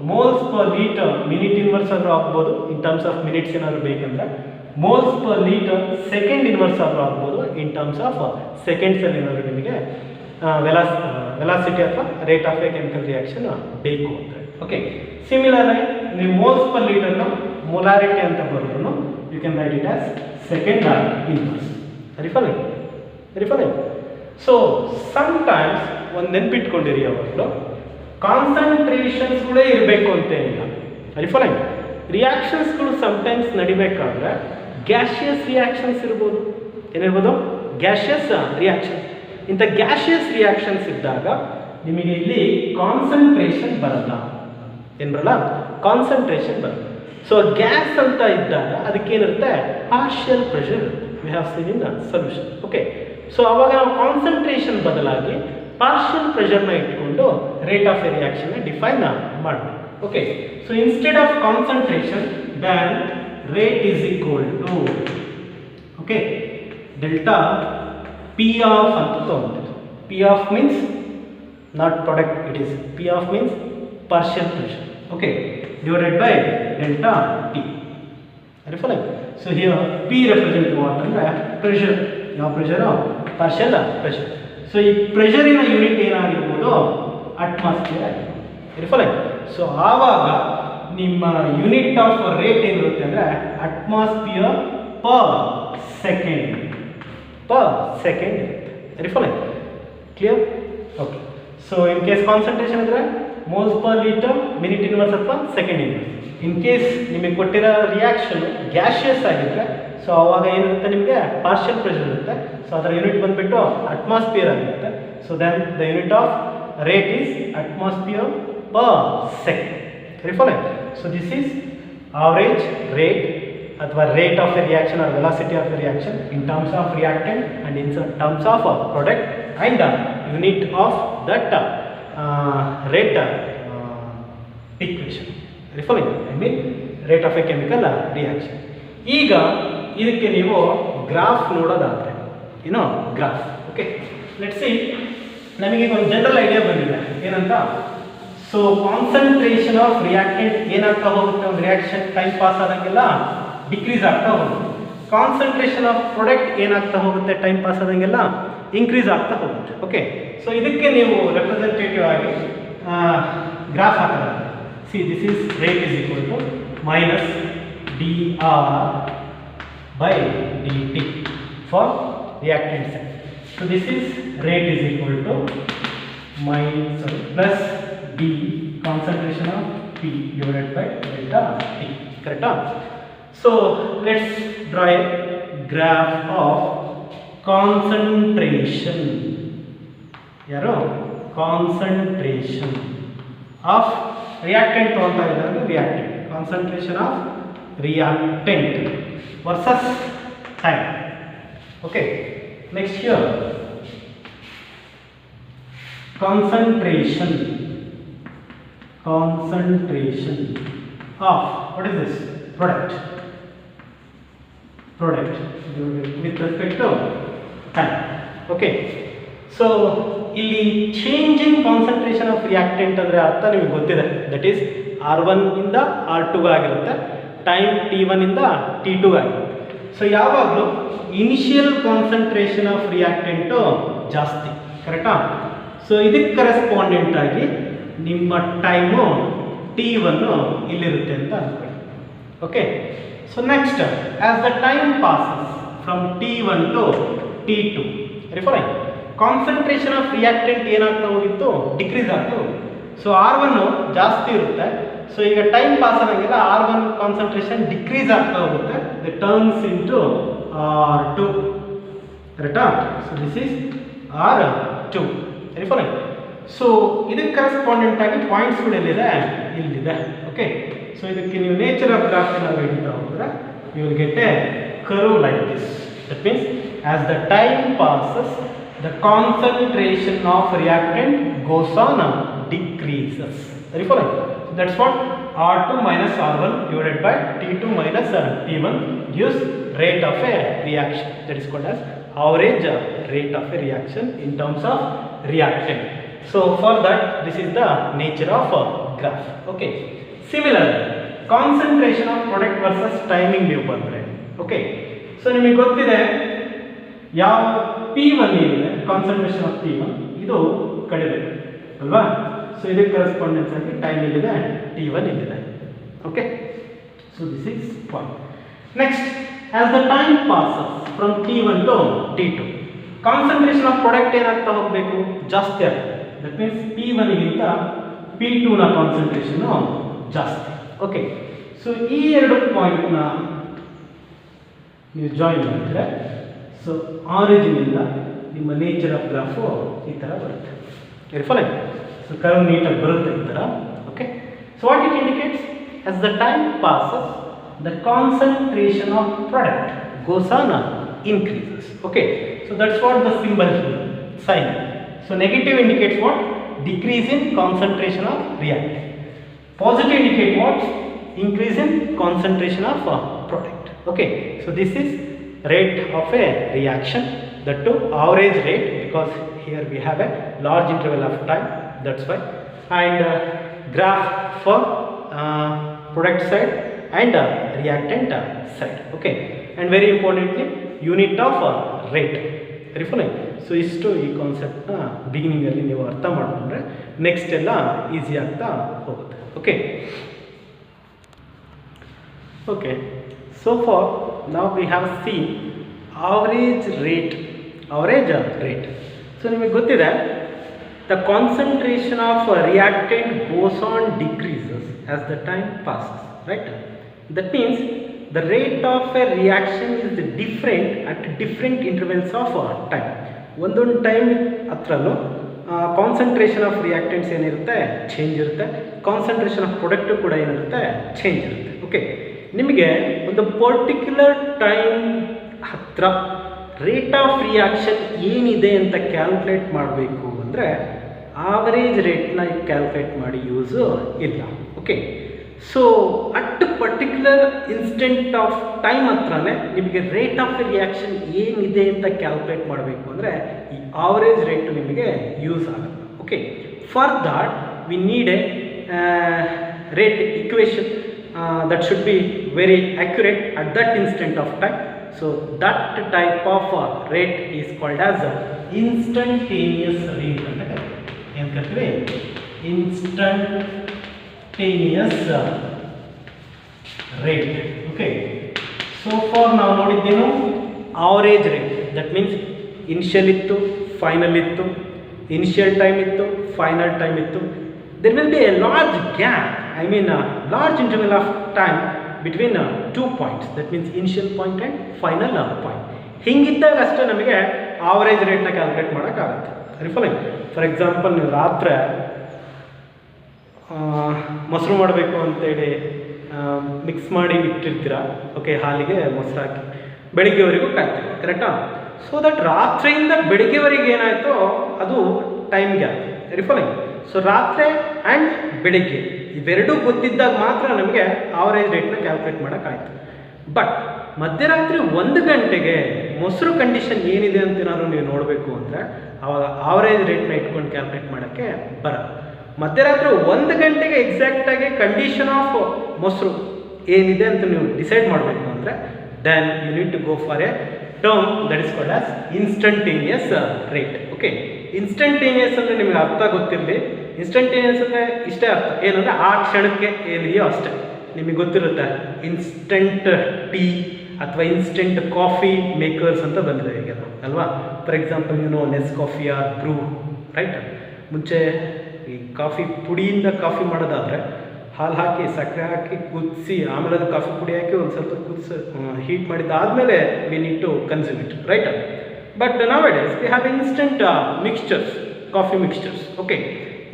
moles per liter minute inverse ಆದ್ರೂ ಆಗ್ಬೋದು, in terms of minutes ಏನಾದ್ರು ಬೇಕಂದ್ರೆ moles per liter second inverse ಆದ್ರೂ ಆಗ್ಬೋದು, in terms of seconds ಅಲ್ಲಿ ಏನಾದ್ರು ನಿಮಗೆ ವೆಲಾಸಿಟಿ ಅಥವಾ rate of a chemical reaction ಬೇಕು ಅಂದರೆ. ಓಕೆ, ಸಿಮಿಲರ್ ಆಗಿ ನೀವು ಮೋಲ್ಸ್ ಪರ್ ಲೀಟರ್ನ ಮೊಲಾರಿಟಿ ಅಂತ ಬರೋದು you can write it as second inverse. Very fine. So sometimes ಒಂದು ನೆನ್ಪಿಟ್ಕೊಂಡಿರಿ, ಯಾವಾಗಲೂ ಕಾನ್ಸಂಟ್ರೇಷನ್ಸ್ಗಳೇ ಇರಬೇಕು ಅಂತೇನಿಲ್ಲ. Very fine. ರಿಯಾಕ್ಷನ್ಸ್ಗಳು ಸಮ್ಟೈಮ್ಸ್ ನಡಿಬೇಕಾದ್ರೆ ಗ್ಯಾಷಿಯಸ್ ರಿಯಾಕ್ಷನ್ಸ್ ಇರ್ಬೋದು. ಏನಿರ್ಬೋದು? Gaseous reaction. ಇಂಥ ಗ್ಯಾಷಿಯಸ್ ರಿಯಾಕ್ಷನ್ಸ್ ಇದ್ದಾಗ ನಿಮಗೆ ಇಲ್ಲಿ ಕಾನ್ಸಂಟ್ರೇಷನ್ ಬರಲ್ಲ. ಏನು ಬರಲ್ಲ? ಕಾನ್ಸಂಟ್ರೇಷನ್ ಬರಲ್ಲ. ಸೊ ಗ್ಯಾಸ್ ಅಂತ ಇದ್ದಾಗ ಅದಕ್ಕೇನಿರುತ್ತೆ? Partial pressure we have seen in solution. Okay, so ಅವಾಗ ನಾವು ಕಾನ್ಸಂಟ್ರೇಷನ್ ಬದಲಾಗಿ ಪಾರ್ಷಿಯಲ್ ಪ್ರೆಷರ್ನ ಇಟ್ಕೊಂಡು ರೇಟ್ ಆಫ್ ಎ ರಿಯಾಕ್ಷನ್ನ ಡಿಫೈನ್ ಮಾಡಬೇಕು. Okay, so instead of concentration then rate is equal to okay delta P of ಅಂತ ತಗೊಂಡಿದ್ದು. P of means not product, it is P of means partial pressure. Okay, divided by delta T. Very fine. So here P represent what? Pressure. ಯಾವ pressure? Partial pressure. So ಈ ಪ್ರೆಷರಿನ unit ಏನಾಗಿರ್ಬೋದು? Atmosphere ಆಗಿರ್ಬೋದು. Very fine. So ಆವಾಗ ನಿಮ್ಮ unit of rate ಏನಿರುತ್ತೆ ಅಂದರೆ atmosphere per second ಇರುತ್ತೆ. Very fine. Clear? Okay. So in case concentration ಇದ್ರೆ moles per litre minute inverse ಅಥವಾ ಸೆಕೆಂಡ್ ಇನ್ವರ್ಸ್. ಇನ್ ಕೇಸ್ ನಿಮಗೆ ಕೊಟ್ಟಿರೋ ರಿಯಾಕ್ಷನ್ ಗ್ಯಾಷಿಯಸ್ ಆಗಿದ್ರೆ ಸೊ ಅವಾಗ ಏನಿರುತ್ತೆ? ನಿಮಗೆ ಪಾರ್ಷಿಯಲ್ ಪ್ರೆಷರ್ ಇರುತ್ತೆ. ಸೊ ಅದರ ಯೂನಿಟ್ ಬಂದುಬಿಟ್ಟು ಅಟ್ಮಾಸ್ಫಿಯರ್ ಆಗಿರುತ್ತೆ. So then the unit of rate is atmosphere per second. Very fine. So this is average rate ಅಥವಾ rate of a reaction or velocity of a reaction in terms of reactant and in terms of product and unit of that rate equation. Very fine. I mean rate of a chemical reaction. ಈಗ ಇದಕ್ಕೆ ನೀವು graph ನೋಡೋದಾದ್ರೆ graph. Okay, let's C. ನಮಗೆ ಒಂದು general idea ಬಂದಿದೆ ಏನಂತ. So concentration of reactant ಏನಾಗ್ತಾ ಹೋಗುತ್ತೆ? ಒಂದು ರಿಯಾಕ್ಷನ್ ಟೈಮ್ ಪಾಸ್ ಆದಂಗೆಲ್ಲ ಡಿಕ್ರೀಸ್ ಆಗ್ತಾ ಹೋಗುತ್ತೆ. ಕಾನ್ಸಂಟ್ರೇಷನ್ ಆಫ್ ಪ್ರಾಡಕ್ಟ್ ಏನಾಗ್ತಾ ಹೋಗುತ್ತೆ? ಟೈಮ್ ಪಾಸ್ ಆದಂಗೆಲ್ಲ ಇನ್ಕ್ರೀಸ್ ಆಗ್ತಾ ಹೋಗುತ್ತೆ. ಓಕೆ, ಸೊ ಇದಕ್ಕೆ ನೀವು ರೆಪ್ರೆಸೆಂಟೇಟಿವ್ ಆಗಿ ಗ್ರಾಫ್ ಹಾಕೋದಾದ್ರೆ see this is rate is equal to minus dr by dt for reactant side. So this is rate is equal to plus d concentration of P divided by delta T. Correct? So let's draw a graph of concentration. Concentration of reactant reactant. Concentration of reactant versus time. Okay, Next here, concentration of, what is this? Product with respect to time. Okay, so ಇಲ್ಲಿ change in concentration of reactant ಅಂದರೆ ಅರ್ಥ ನಿಮಗೆ ಗೊತ್ತಿದೆ, that is R1 ಇಂದ R2 ಆಗಿರುತ್ತೆ, time T1 ಇಂದ T2 ಆಗಿರುತ್ತೆ. So ಯಾವಾಗಲೂ ಇನಿಷಿಯಲ್ ಕಾನ್ಸಂಟ್ರೇಷನ್ ಆಫ್ ರಿಯಾಕ್ಟೆಂಟು ಜಾಸ್ತಿ, ಕರೆಕ್ಟಾ? ಸೊ ಇದಕ್ಕೆ ಕರೆಸ್ಪಾಂಡೆಂಟ್ ಆಗಿ ನಿಮ್ಮ ಟೈಮು T1 ಇಲ್ಲಿರುತ್ತೆ ಅಂತ ಅಂದ್ಕೊಳ್ಳಿ. Okay, so next, as the time passes from T1 to T2, referring concentration of reactant ಏನಾಗ್ತಾ ಹೋಗಿತ್ತು? ಡಿಕ್ರೀಸ್ ಆಗ್ತಾ ಹೋಗಿತ್ತು. ಸೊ R1 ಜಾಸ್ತಿ ಇರುತ್ತೆ. ಸೊ ಈಗ ಟೈಮ್ ಪಾಸ್ ಆದಂಗೆಲ್ಲ R1 ಕಾನ್ಸಂಟ್ರೇಷನ್ ಡಿಕ್ರೀಸ್ ಆಗ್ತಾ ಹೋಗುತ್ತೆ, ದ ಟರ್ನ್ಸ್ ಇಂಟು R2, ಕರೆಕ್ಟಾ? So this is R2, referring. So ಇದಕ್ಕೆ ಕರೆಸ್ಪಾಂಡೆಂಟ್ ಆಗಿ ಪಾಯಿಂಟ್ಸ್ಗಳು ಎಲ್ಲಿದೆ? ಇಲ್ಲಿದೆ. ಓಕೆ, ಸೊ ಇದಕ್ಕೆ ನೀವು ನೇಚರ್ ಆಫ್ ಗ್ರಾಫ್ ನಾವು ಹಿಡಿತಾ ಹೋದ್ರೆ you will get a curve like this. That means as the time passes the concentration of reactant goes on decreases. Referring, so that's what R2 minus R1 divided by T2 minus T1 gives rate of a reaction. That is called as average rate of a reaction in terms of reaction. So for that, this is the nature of graph. Okay, similarly concentration of product versus timing ನೀವು ಬಂದ್ರೆ, okay, so ನಿಮಗೆ ಗೊತ್ತಿದೆ ಯಾವ P1 ಏನಿದೆ, concentration of P1 ಇದು ಕಡಿಮೆ ಅಲ್ವಾ? So ಇದಕ್ಕೆ ಕರೆಸ್ಪಾಂಡೆನ್ಸ್ ಆಗಿ ಟೈಮ್ ಇಲ್ಲಿದೆ, T1 ಇಲ್ಲಿದೆ. Okay, so this is point. Next, as the time passes from T1 to T2, concentration of product ಏನಾಗ್ತಾ ಹೋಗಬೇಕು? ಜಾಸ್ತಿ ಆಗುತ್ತೆ. ದಟ್ ಮೀನ್ಸ್ P1 ಗಿಂತ P2 ನ ಕಾನ್ಸಂಟ್ರೇಷನ್ ಜಾಸ್ತಿ. ಓಕೆ, ಸೊ ಈ ಎರಡು ಪಾಯಿಂಟ್ನ ನೀವು ಜಾಯಿನ್ ಮಾಡಿದ್ರೆ, ಸೊ ಆರಿಜಿನಿಂದ ನಿಮ್ಮ ನೇಚರ್ ಆಫ್ ಗ್ರಾಫು ಈ ಥರ ಬರುತ್ತೆ. ಫಾಲೋಯಿಂಗ್, ಸೊ ಕರ್ವ್ ನೀಟಾಗಿ ಬರುತ್ತೆ ಈ ಥರ. Okay, so what it indicates? As the time passes the concentration of product goes on increases. Okay, so that's what the symbol here, sign. So negative indicates what? Decrease in concentration of reactant. Positive indicate what? Increase in concentration of product. Okay, so this is rate of a reaction, that too average rate, because here we have a large interval of time, that's why. And graph for product side and reactant side. Okay, and very importantly unit of rate. Referring, so ಇಷ್ಟು ಈ ಕಾನ್ಸೆಪ್ಟ್ನ ಬಿಗಿನಿಂಗಲ್ಲಿ ನೀವು ಅರ್ಥ ಮಾಡಿಕೊಂಡ್ರೆ next ಎಲ್ಲ easy ಆಗ್ತಾ ಹೋಗುತ್ತೆ. Okay, okay, so for ನಾವು V have scene average rate. So ನಿಮಗೆ ಗೊತ್ತಿದೆ, the concentration of reactant goes on decreases as the time passes, right? That means the rate of a reaction is different at different intervals of time. ಒಂದೊಂದು time ಹತ್ರಲ್ಲೂ concentration of reactants ಏನಿರುತ್ತೆ change ಇರುತ್ತೆ, concentration of product ಕೂಡ ಏನಿರುತ್ತೆ change ಇರುತ್ತೆ. Okay, ನಿಮಗೆ ಒಂದು particular time ಹತ್ರ rate of reaction ಏನಿದೆ ಅಂತ ಕ್ಯಾಲ್ಕುಲೇಟ್ ಮಾಡಬೇಕು ಅಂದರೆ ಆವರೇಜ್ ರೇಟ್ನ ಕ್ಯಾಲ್ಕುಲೇಟ್ ಮಾಡಿ ಯೂಸು ಇಲ್ಲ. Okay, so at particular instant of time ಹತ್ರನೇ ನಿಮಗೆ ರೇಟ್ ಆಫ್ ರಿಯಾಕ್ಷನ್ ಏನಿದೆ ಅಂತ ಕ್ಯಾಲ್ಕುಲೇಟ್ ಮಾಡಬೇಕು ಅಂದರೆ ಈ ಆವರೇಜ್ ರೇಟು ನಿಮಗೆ ಯೂಸ್ ಆಗುತ್ತೆ. Okay, for that we need A rate equation that should be very accurate at that instant of time. So that type of rate is called as instantaneous rate ಅಂತ ಕರೀತೀವಿ. ಏನು ಕರಿತೀವಿ? Instantaneous rate. Okay, so far ನಾವು ನೋಡಿದ್ದೇನು average rate. That means initial ಇತ್ತು, final ಇತ್ತು, initial time ಇತ್ತು, final time ಇತ್ತು. there will be a large gap, I mean a large interval of time between two points, that means initial point and final point. ಹಿಂಗಿದ್ದಾಗ ಅಷ್ಟೇ ನಮಗೆ average ರೇಟ್ನ calculate ಮಾಡೋಕ್ಕಾಗುತ್ತೆ. ರಿಫರಿಂಗ್, for example ನೀವು ರಾತ್ರಿ ಮೊಸರು ಮಾಡಬೇಕು ಅಂತೇಳಿ ಮಿಕ್ಸ್ ಮಾಡಿ ಇಟ್ಟಿರ್ತೀರ. ಓಕೆ, ಹಾಲಿಗೆ ಮೊಸರು ಹಾಕಿ ಬೆಳಿಗ್ಗೆವರೆಗೂ ಕಾಯ್ತೀವಿ, ಕರೆಕ್ಟಾ? ಸೊ ದಟ್ ರಾತ್ರಿಯಿಂದ ಬೆಳಿಗ್ಗೆವರೆಗೆ ಏನಾಯಿತೋ ಅದು ಟೈಮ್ ಗ್ಯಾಪ್. ರಿಫಾಲಿಂಗ್. ಸೊ ರಾತ್ರಿ ಆ್ಯಂಡ್ ಬೆಳಿಗ್ಗೆ ಇವೆರಡೂ ಗೊತ್ತಿದ್ದಾಗ ಮಾತ್ರ ನಮಗೆ ಆವರೇಜ್ ರೇಟ್ನ ಕ್ಯಾಲ್ಕುಲೇಟ್ ಮಾಡೋಕ್ಕಾಯ್ತು. ಬಟ್ ಮಧ್ಯರಾತ್ರಿ 1 ಗಂಟೆಗೆ ಮೊಸರು ಕಂಡೀಷನ್ ಏನಿದೆ ಅಂತ ಏನಾದ್ರು ನೀವು ನೋಡಬೇಕು ಅಂದರೆ ಆವಾಗ ಆವರೇಜ್ ರೇಟ್ನ ಇಟ್ಕೊಂಡು ಕ್ಯಾಲ್ಕುಲೇಟ್ ಮಾಡೋಕ್ಕೆ ಬರಲ್ಲ. ಮಧ್ಯರಾತ್ರಿ 1 ಗಂಟೆಗೆ ಎಕ್ಸಾಕ್ಟಾಗಿ ಕಂಡೀಷನ್ ಆಫ್ ಮೊಸರು ಏನಿದೆ ಅಂತ ನೀವು ಡಿಸೈಡ್ ಮಾಡಬೇಕು ಅಂದರೆ then you need to go for a term that is called as instantaneous rate. Okay, instantaneous ಅಂದರೆ ನಿಮಗೆ ಅರ್ಥ ಗೊತ್ತಿರಲಿ. ಇನ್ಸ್ಟಂಟೇನಿಯಸ್ ಅಂದರೆ ಇಷ್ಟೇ ಅರ್ಥ, ಏನಂದರೆ ಆ ಕ್ಷಣಕ್ಕೆ ಏನಿದೆಯೋ ಅಷ್ಟೇ. ನಿಮಗೆ ಗೊತ್ತಿರುತ್ತೆ ಇನ್ಸ್ಟಂಟ್ ಟೀ ಅಥವಾ ಇನ್ಸ್ಟೆಂಟ್ ಕಾಫಿ ಮೇಕರ್ಸ್ ಅಂತ ಬಂದಿದೆ ಈಗೆಲ್ಲ ಅಲ್ವಾ. For example Nescafe or Bru, right. ಮುಂಚೆ ಈ ಕಾಫಿ ಪುಡಿಯಿಂದ ಕಾಫಿ ಮಾಡೋದಾದರೆ ಹಾಲು ಹಾಕಿ ಸಕ್ಕರೆ ಹಾಕಿ ಕುದಿಸಿ ಆಮೇಲೆ ಅದು ಕಾಫಿ ಪುಡಿ ಹಾಕಿ ಒಂದು ಸ್ವಲ್ಪ ಕುದಿಸಿ ಹೀಟ್ ಮಾಡಿದ್ದಾದಮೇಲೆ we need to consume it, right. But nowadays we have instant mixtures, coffee mixtures. Okay,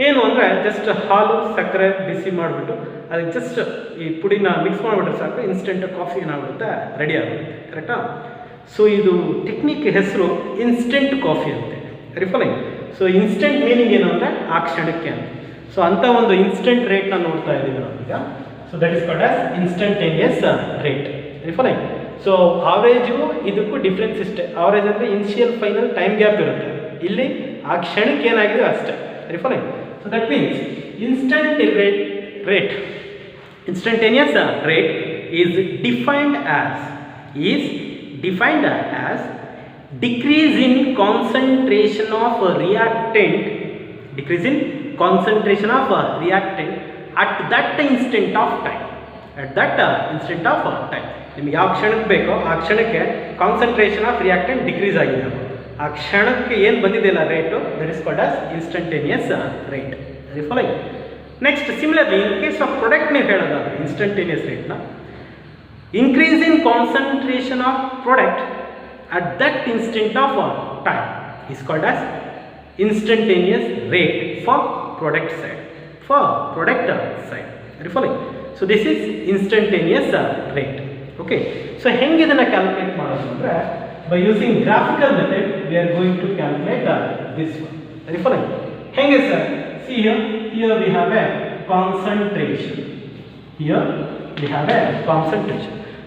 ಏನು ಅಂದರೆ ಜಸ್ಟ್ ಹಾಲು ಸಕ್ಕರೆ ಬಿಸಿ ಮಾಡಿಬಿಟ್ಟು ಅದಕ್ಕೆ ಜಸ್ಟ್ ಈ ಪುಡಿನ ಮಿಕ್ಸ್ ಮಾಡಿಬಿಟ್ರೆ ಸಾಕು, ಇನ್ಸ್ಟೆಂಟ್ ಕಾಫಿ ಏನಾಗ್ಬಿಡುತ್ತೆ, ರೆಡಿ ಆಗುತ್ತೆ, ಕರೆಕ್ಟಾ. ಸೊ ಇದು ಟೆಕ್ನಿಕ್ ಹೆಸರು ಇನ್ಸ್ಟೆಂಟ್ ಕಾಫಿ ಅಂತೆ. ರಿಫಾಲಿಂಗ್. ಸೊ ಇನ್ಸ್ಟೆಂಟ್ ಮೀನಿಂಗ್ ಏನು ಅಂದರೆ ಆ ಕ್ಷಣಕ್ಕೆ ಅಂತ. ಸೊ ಅಂಥ ಒಂದು ಇನ್ಸ್ಟೆಂಟ್ ರೇಟ್ನ ನೋಡ್ತಾ ಇದ್ದೀವಿ ನಾವೀಗ. So that is called as instantaneous rate. Referring. So ಆವರೇಜ್ಗೂ ಇದಕ್ಕೂ ಡಿಫ್ರೆನ್ಸ್ ಇಷ್ಟೇ. ಆವರೇಜ್ ಅಂದರೆ ಇನಿಷಿಯಲ್ ಫೈನಲ್ ಟೈಮ್ ಗ್ಯಾಪ್ ಇರುತ್ತೆ, ಇಲ್ಲಿ ಆ ಕ್ಷಣಕ್ಕೆ ಏನಾಗಿದೆ ಅಷ್ಟೇ. Referring. So that means instantaneous rate is defined as decrease in concentration of reactant at that instant of time. ನಿಮಗೆ ಯಾವ ಕ್ಷಣಕ್ಕೆ ಬೇಕೋ ಆ ಕ್ಷಣಕ್ಕೆ ಕಾನ್ಸಂಟ್ರೇಷನ್ ಆಫ್ ರಿಯಾಕ್ಟೆಂಟ್ ಡಿಕ್ರೀಸ್ ಆಗಿದೆ, ಆ ಕ್ಷಣಕ್ಕೆ ಏನು ಬಂದಿದೆಯಲ್ಲ rate, that is called as instantaneous rate. Following. Next similarly in case of product ನೀವು ಹೇಳೋದಾದ್ರೆ ಇನ್ಸ್ಟಂಟೇನಿಯಸ್ ರೇಟ್ನ increase in concentration of product at that instant of time is called as instantaneous rate for product side. Following. So this is instantaneous rate. Okay, so ಹೆಂಗೆ ಇದನ್ನು calculate ಮಾಡೋದು ಅಂದರೆ by using graphical method we are going to calculate this one. Following. Henge sir, see here we have a concentration.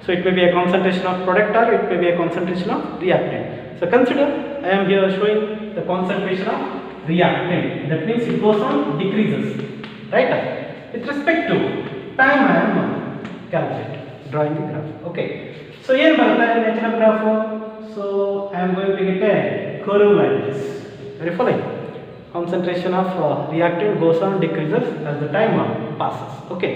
So it may be a concentration of product or it may be a concentration of reactant. So consider I am here showing the concentration of reactant. That means it goes on decreases, right? With respect to time I am drawing the graph. Okay, so here natural graph. So I am going to get a curve like this. Very following. Concentration of reactant goes on decreases as the time passes. Okay.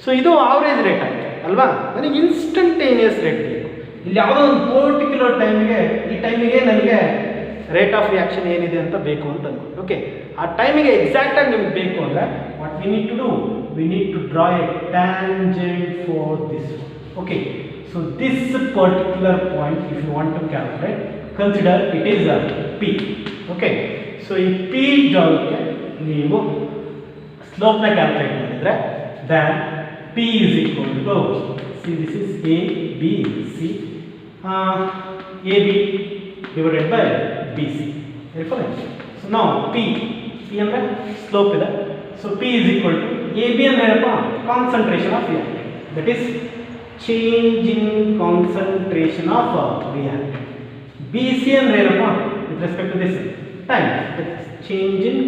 So ಇದು average rate ಆಯಿತು ಅಲ್ವಾ. ನನಗೆ instantaneous rate ಬೇಕು. ಇಲ್ಲಿ ಯಾವುದೋ ಒಂದು particular ಟೈಮಿಗೆ, ಈ ಟೈಮಿಗೆ ನನಗೆ ರೇಟ್ ಆಫ್ ರಿಯಾಕ್ಷನ್ ಏನಿದೆ ಅಂತ ಬೇಕು ಅಂತ ಅನ್ಕೊಂಡು. ಓಕೆ, ಆ ಟೈಮಿಗೆ ಎಕ್ಸಾಕ್ಟಾಗಿ ನಿಮಗೆ ಬೇಕು ಅಂದರೆ what we need to do, we need to draw a tangent for this. Okay, so this particular point if you want to calculate, consider it is a p. Okay, so in p dalke neevu slope na calculate madidre then p is equal to, see this is a b c ab divided by bc. So now p andre slope ide. So p is equal to ab andre ಏನಪ್ಪ, concentration of reactant, that is change in concentration of reactant. BC ಅಂದ್ರೆ ಏನಪ್ಪ, with respect to this time, change in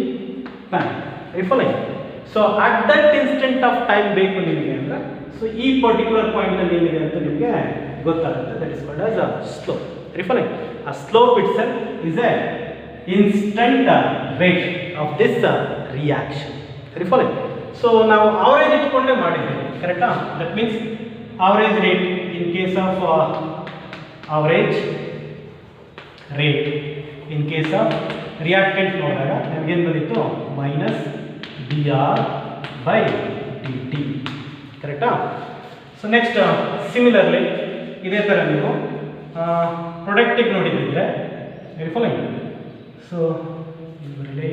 time. Following. So at that instant of time ಬೇಕು ನಿಮಗೆ ಅಂದ್ರೆ, so ಈ particular point ಅಲ್ಲಿ ಏನಿದೆ ಅಂತ ನಿಮಗೆ ಗೊತ್ತಾಗುತ್ತೆ, that is called as a slope. Following. A slope itself is a instant rate of this reaction. Following. So ನಾವು average ಇಟ್ಕೊಂಡೇ ಮಾಡಿದ್ದೀವಿ, ಕರೆಕ್ಟಾ. That means average rate in case of reactant ನೋಡಿದಾಗ ನಮಗೆ ಏನು ಬಂದಿತ್ತು, ಮೈನಸ್ dr by dt, ಕರೆಕ್ಟಾ. So next similarly ಇದೇ ಥರ ನೀವು ಪ್ರೊಡಕ್ಟಿಗೆ ನೋಡಿದ್ರೆ ಫಾಲೋಯಿಂಗ್. ಸೊ ಇದರಲ್ಲಿ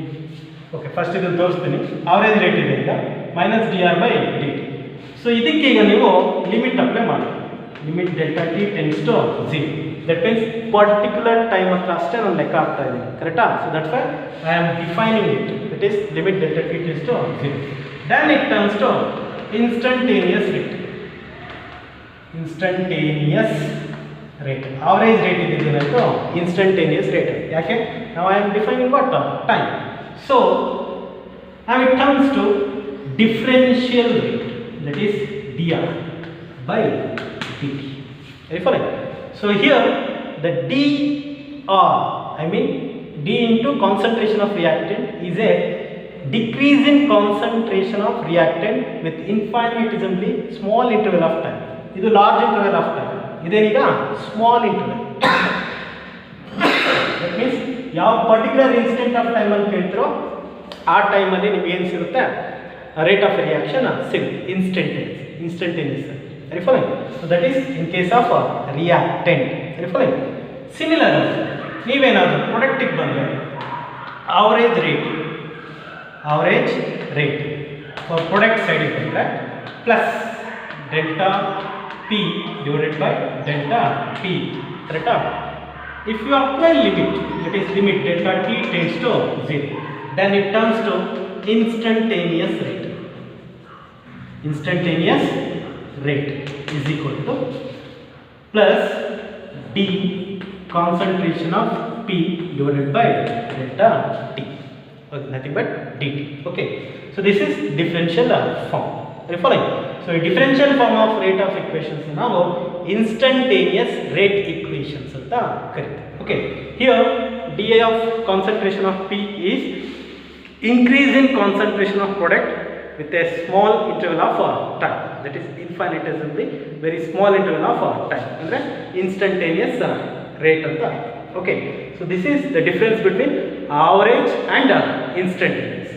ಓಕೆ, ಫಸ್ಟ್ ಇದನ್ನು ತೋರಿಸ್ತೀನಿ. ಆವರೇಜ್ ರೇಟ್ ಇದೆ ಈಗ minus dr by dt. So ಇದಕ್ಕೆ ಈಗ ನೀವು ಲಿಮಿಟ್ ಅಪ್ಲೈ ಮಾಡಿ, limit delta T tends to 0. That means particular time ಹತ್ರ ಅಷ್ಟೇ ನಾನು ಲೆಕ್ಕ ಹಾಕ್ತಾ ಇದ್ದೀನಿ, ಕರೆಕ್ಟಾ? So that's why I am defining it, that is limit delta T tends to 0. Then it turns to instantaneous rate. Instantaneous rate. Average rate is instantaneous rate. Okay? Now I am defining what? Time. So now it comes to differential rate, that is dr by dt. Are you following? So here the dr, I mean d into concentration of reactant, is a decrease in concentration of reactant with infinitesimally small interval of time. This is large interval of time. This is small interval. That means ಯಾವ particular instant of time ಅಂತ ಹೇಳ್ತಿರೋ ಆ ಟೈಮಲ್ಲಿ ನಿಮಗೆ ಏನು ಸಿಗುತ್ತೆ, rate of reaction ಸಿಗುತ್ತೆ, instantaneous. Are you following? So that is in case of reactant. Are you following? Similar, ನೀವೇನಾದರೂ ಪ್ರಾಡಕ್ಟಿಗೆ ಬಂದರೆ average rate for product side is plus delta P divided by delta T, correct? If you apply limit, that is limit delta T tends to 0, then it turns to instantaneous rate. Instantaneous rate is equal to plus D concentration of P divided by delta T. Nothing but dt. Okay, so this is differential form. Are you following? So a differential form of rate of equations ನಾವು instantaneous rate equations ಅಂತ ಕರೀತೀವಿ. Okay, here dA of concentration of P is increase in concentration of product with a small interval of time, that is infinitesimally very small interval of time, ಅಂದ್ರೆ instantaneous rate ಅಂತ. Okay, so this is the difference between average and instantaneous.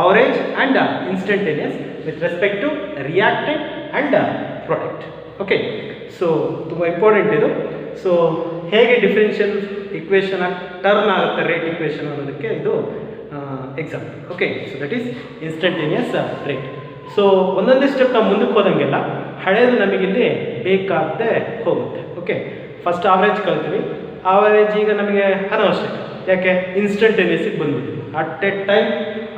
Average and instantaneous with respect to reactant and product. Okay, so ತುಂಬ important ಇದು. So ಹೇಗೆ differential equation turn ಆಗುತ್ತೆ rate equation ಅನ್ನೋದಕ್ಕೆ ಇದು example. Okay, so that is instantaneous rate. So ಒಂದೊಂದೇ step ನಾವು ಮುಂದಕ್ಕೆ ಹೋದಂಗೆಲ್ಲ ಹಳೆಯದು ನಮಗಿಲ್ಲಿ ಬೇಕಾಗದೆ ಹೋಗುತ್ತೆ. ಓಕೆ, ಫಸ್ಟ್ ಆವ್ರೇಜ್ ಕಲ್ತೀವಿ. ಆವರೇಜ್ ಈಗ ನಮಗೆ ಅನವಶ್ಯಕ, ಯಾಕೆ ಇನ್ಸ್ಟಂಟೇನಿಯಸ್ಗೆ ಬಂದ್ಬಿಟ್ಟಿವಿ. ಅಟ್ ಎ ಟೈಮ್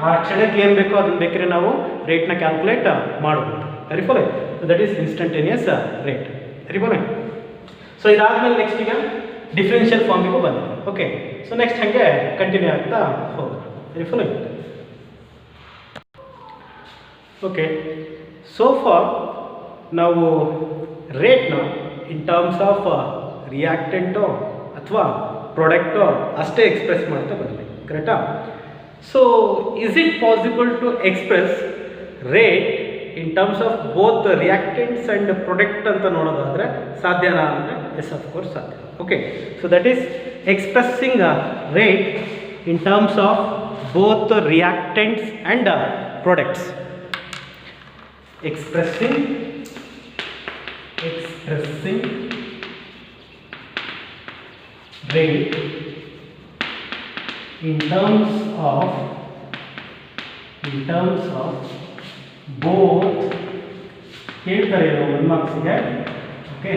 ಆ ಕ್ಷಣಕ್ಕೆ ಏನು ಬೇಕೋ ಅದನ್ನು ಬೇಕಾದ್ರೆ ನಾವು ರೇಟ್ನ ಕ್ಯಾಲ್ಕುಲೇಟ್ ಮಾಡ್ಬೋದು. Very following, so that is instantaneous rate. Very following. So ಇದಾದಮೇಲೆ ನೆಕ್ಸ್ಟ್ ಈಗ ಡಿಫ್ರೆನ್ಷಿಯಲ್ ಫಾರ್ಮಿಗೂ ಬಂದಿದೆ. ಓಕೆ, ಸೊ ನೆಕ್ಸ್ಟ್ ಹಾಗೆ ಕಂಟಿನ್ಯೂ ಆಗ್ತಾ ಹೋಗೋದು. Very following. Okay, so for ನಾವು ರೇಟ್ನ ಇನ್ ಟರ್ಮ್ಸ್ ಆಫ್ ರಿಯಾಕ್ಟೆಂಟೋ ಅಥವಾ ಪ್ರಾಡಕ್ಟೋ ಅಷ್ಟೇ ಎಕ್ಸ್ಪ್ರೆಸ್ ಮಾಡ್ತಾ ಬಂದ್ವಿ, ಕರೆಕ್ಟಾ? So is it possible to express rate in terms of both reactants and product ಅಂತ ನೋಡೋದಾದರೆ ಸಾಧ್ಯನಾ ಅಂದರೆ ಎಸ್, ಆಫ್ ಕೋರ್ಸ್ ಸಾಧ್ಯ. Okay, so that is expressing rate in terms of both reactants and products. expressing rate in terms of both ಹೇಳ್ತಾರೆ ಒಂದು ಮಾರ್ಕ್ಸಿಗೆ. Okay,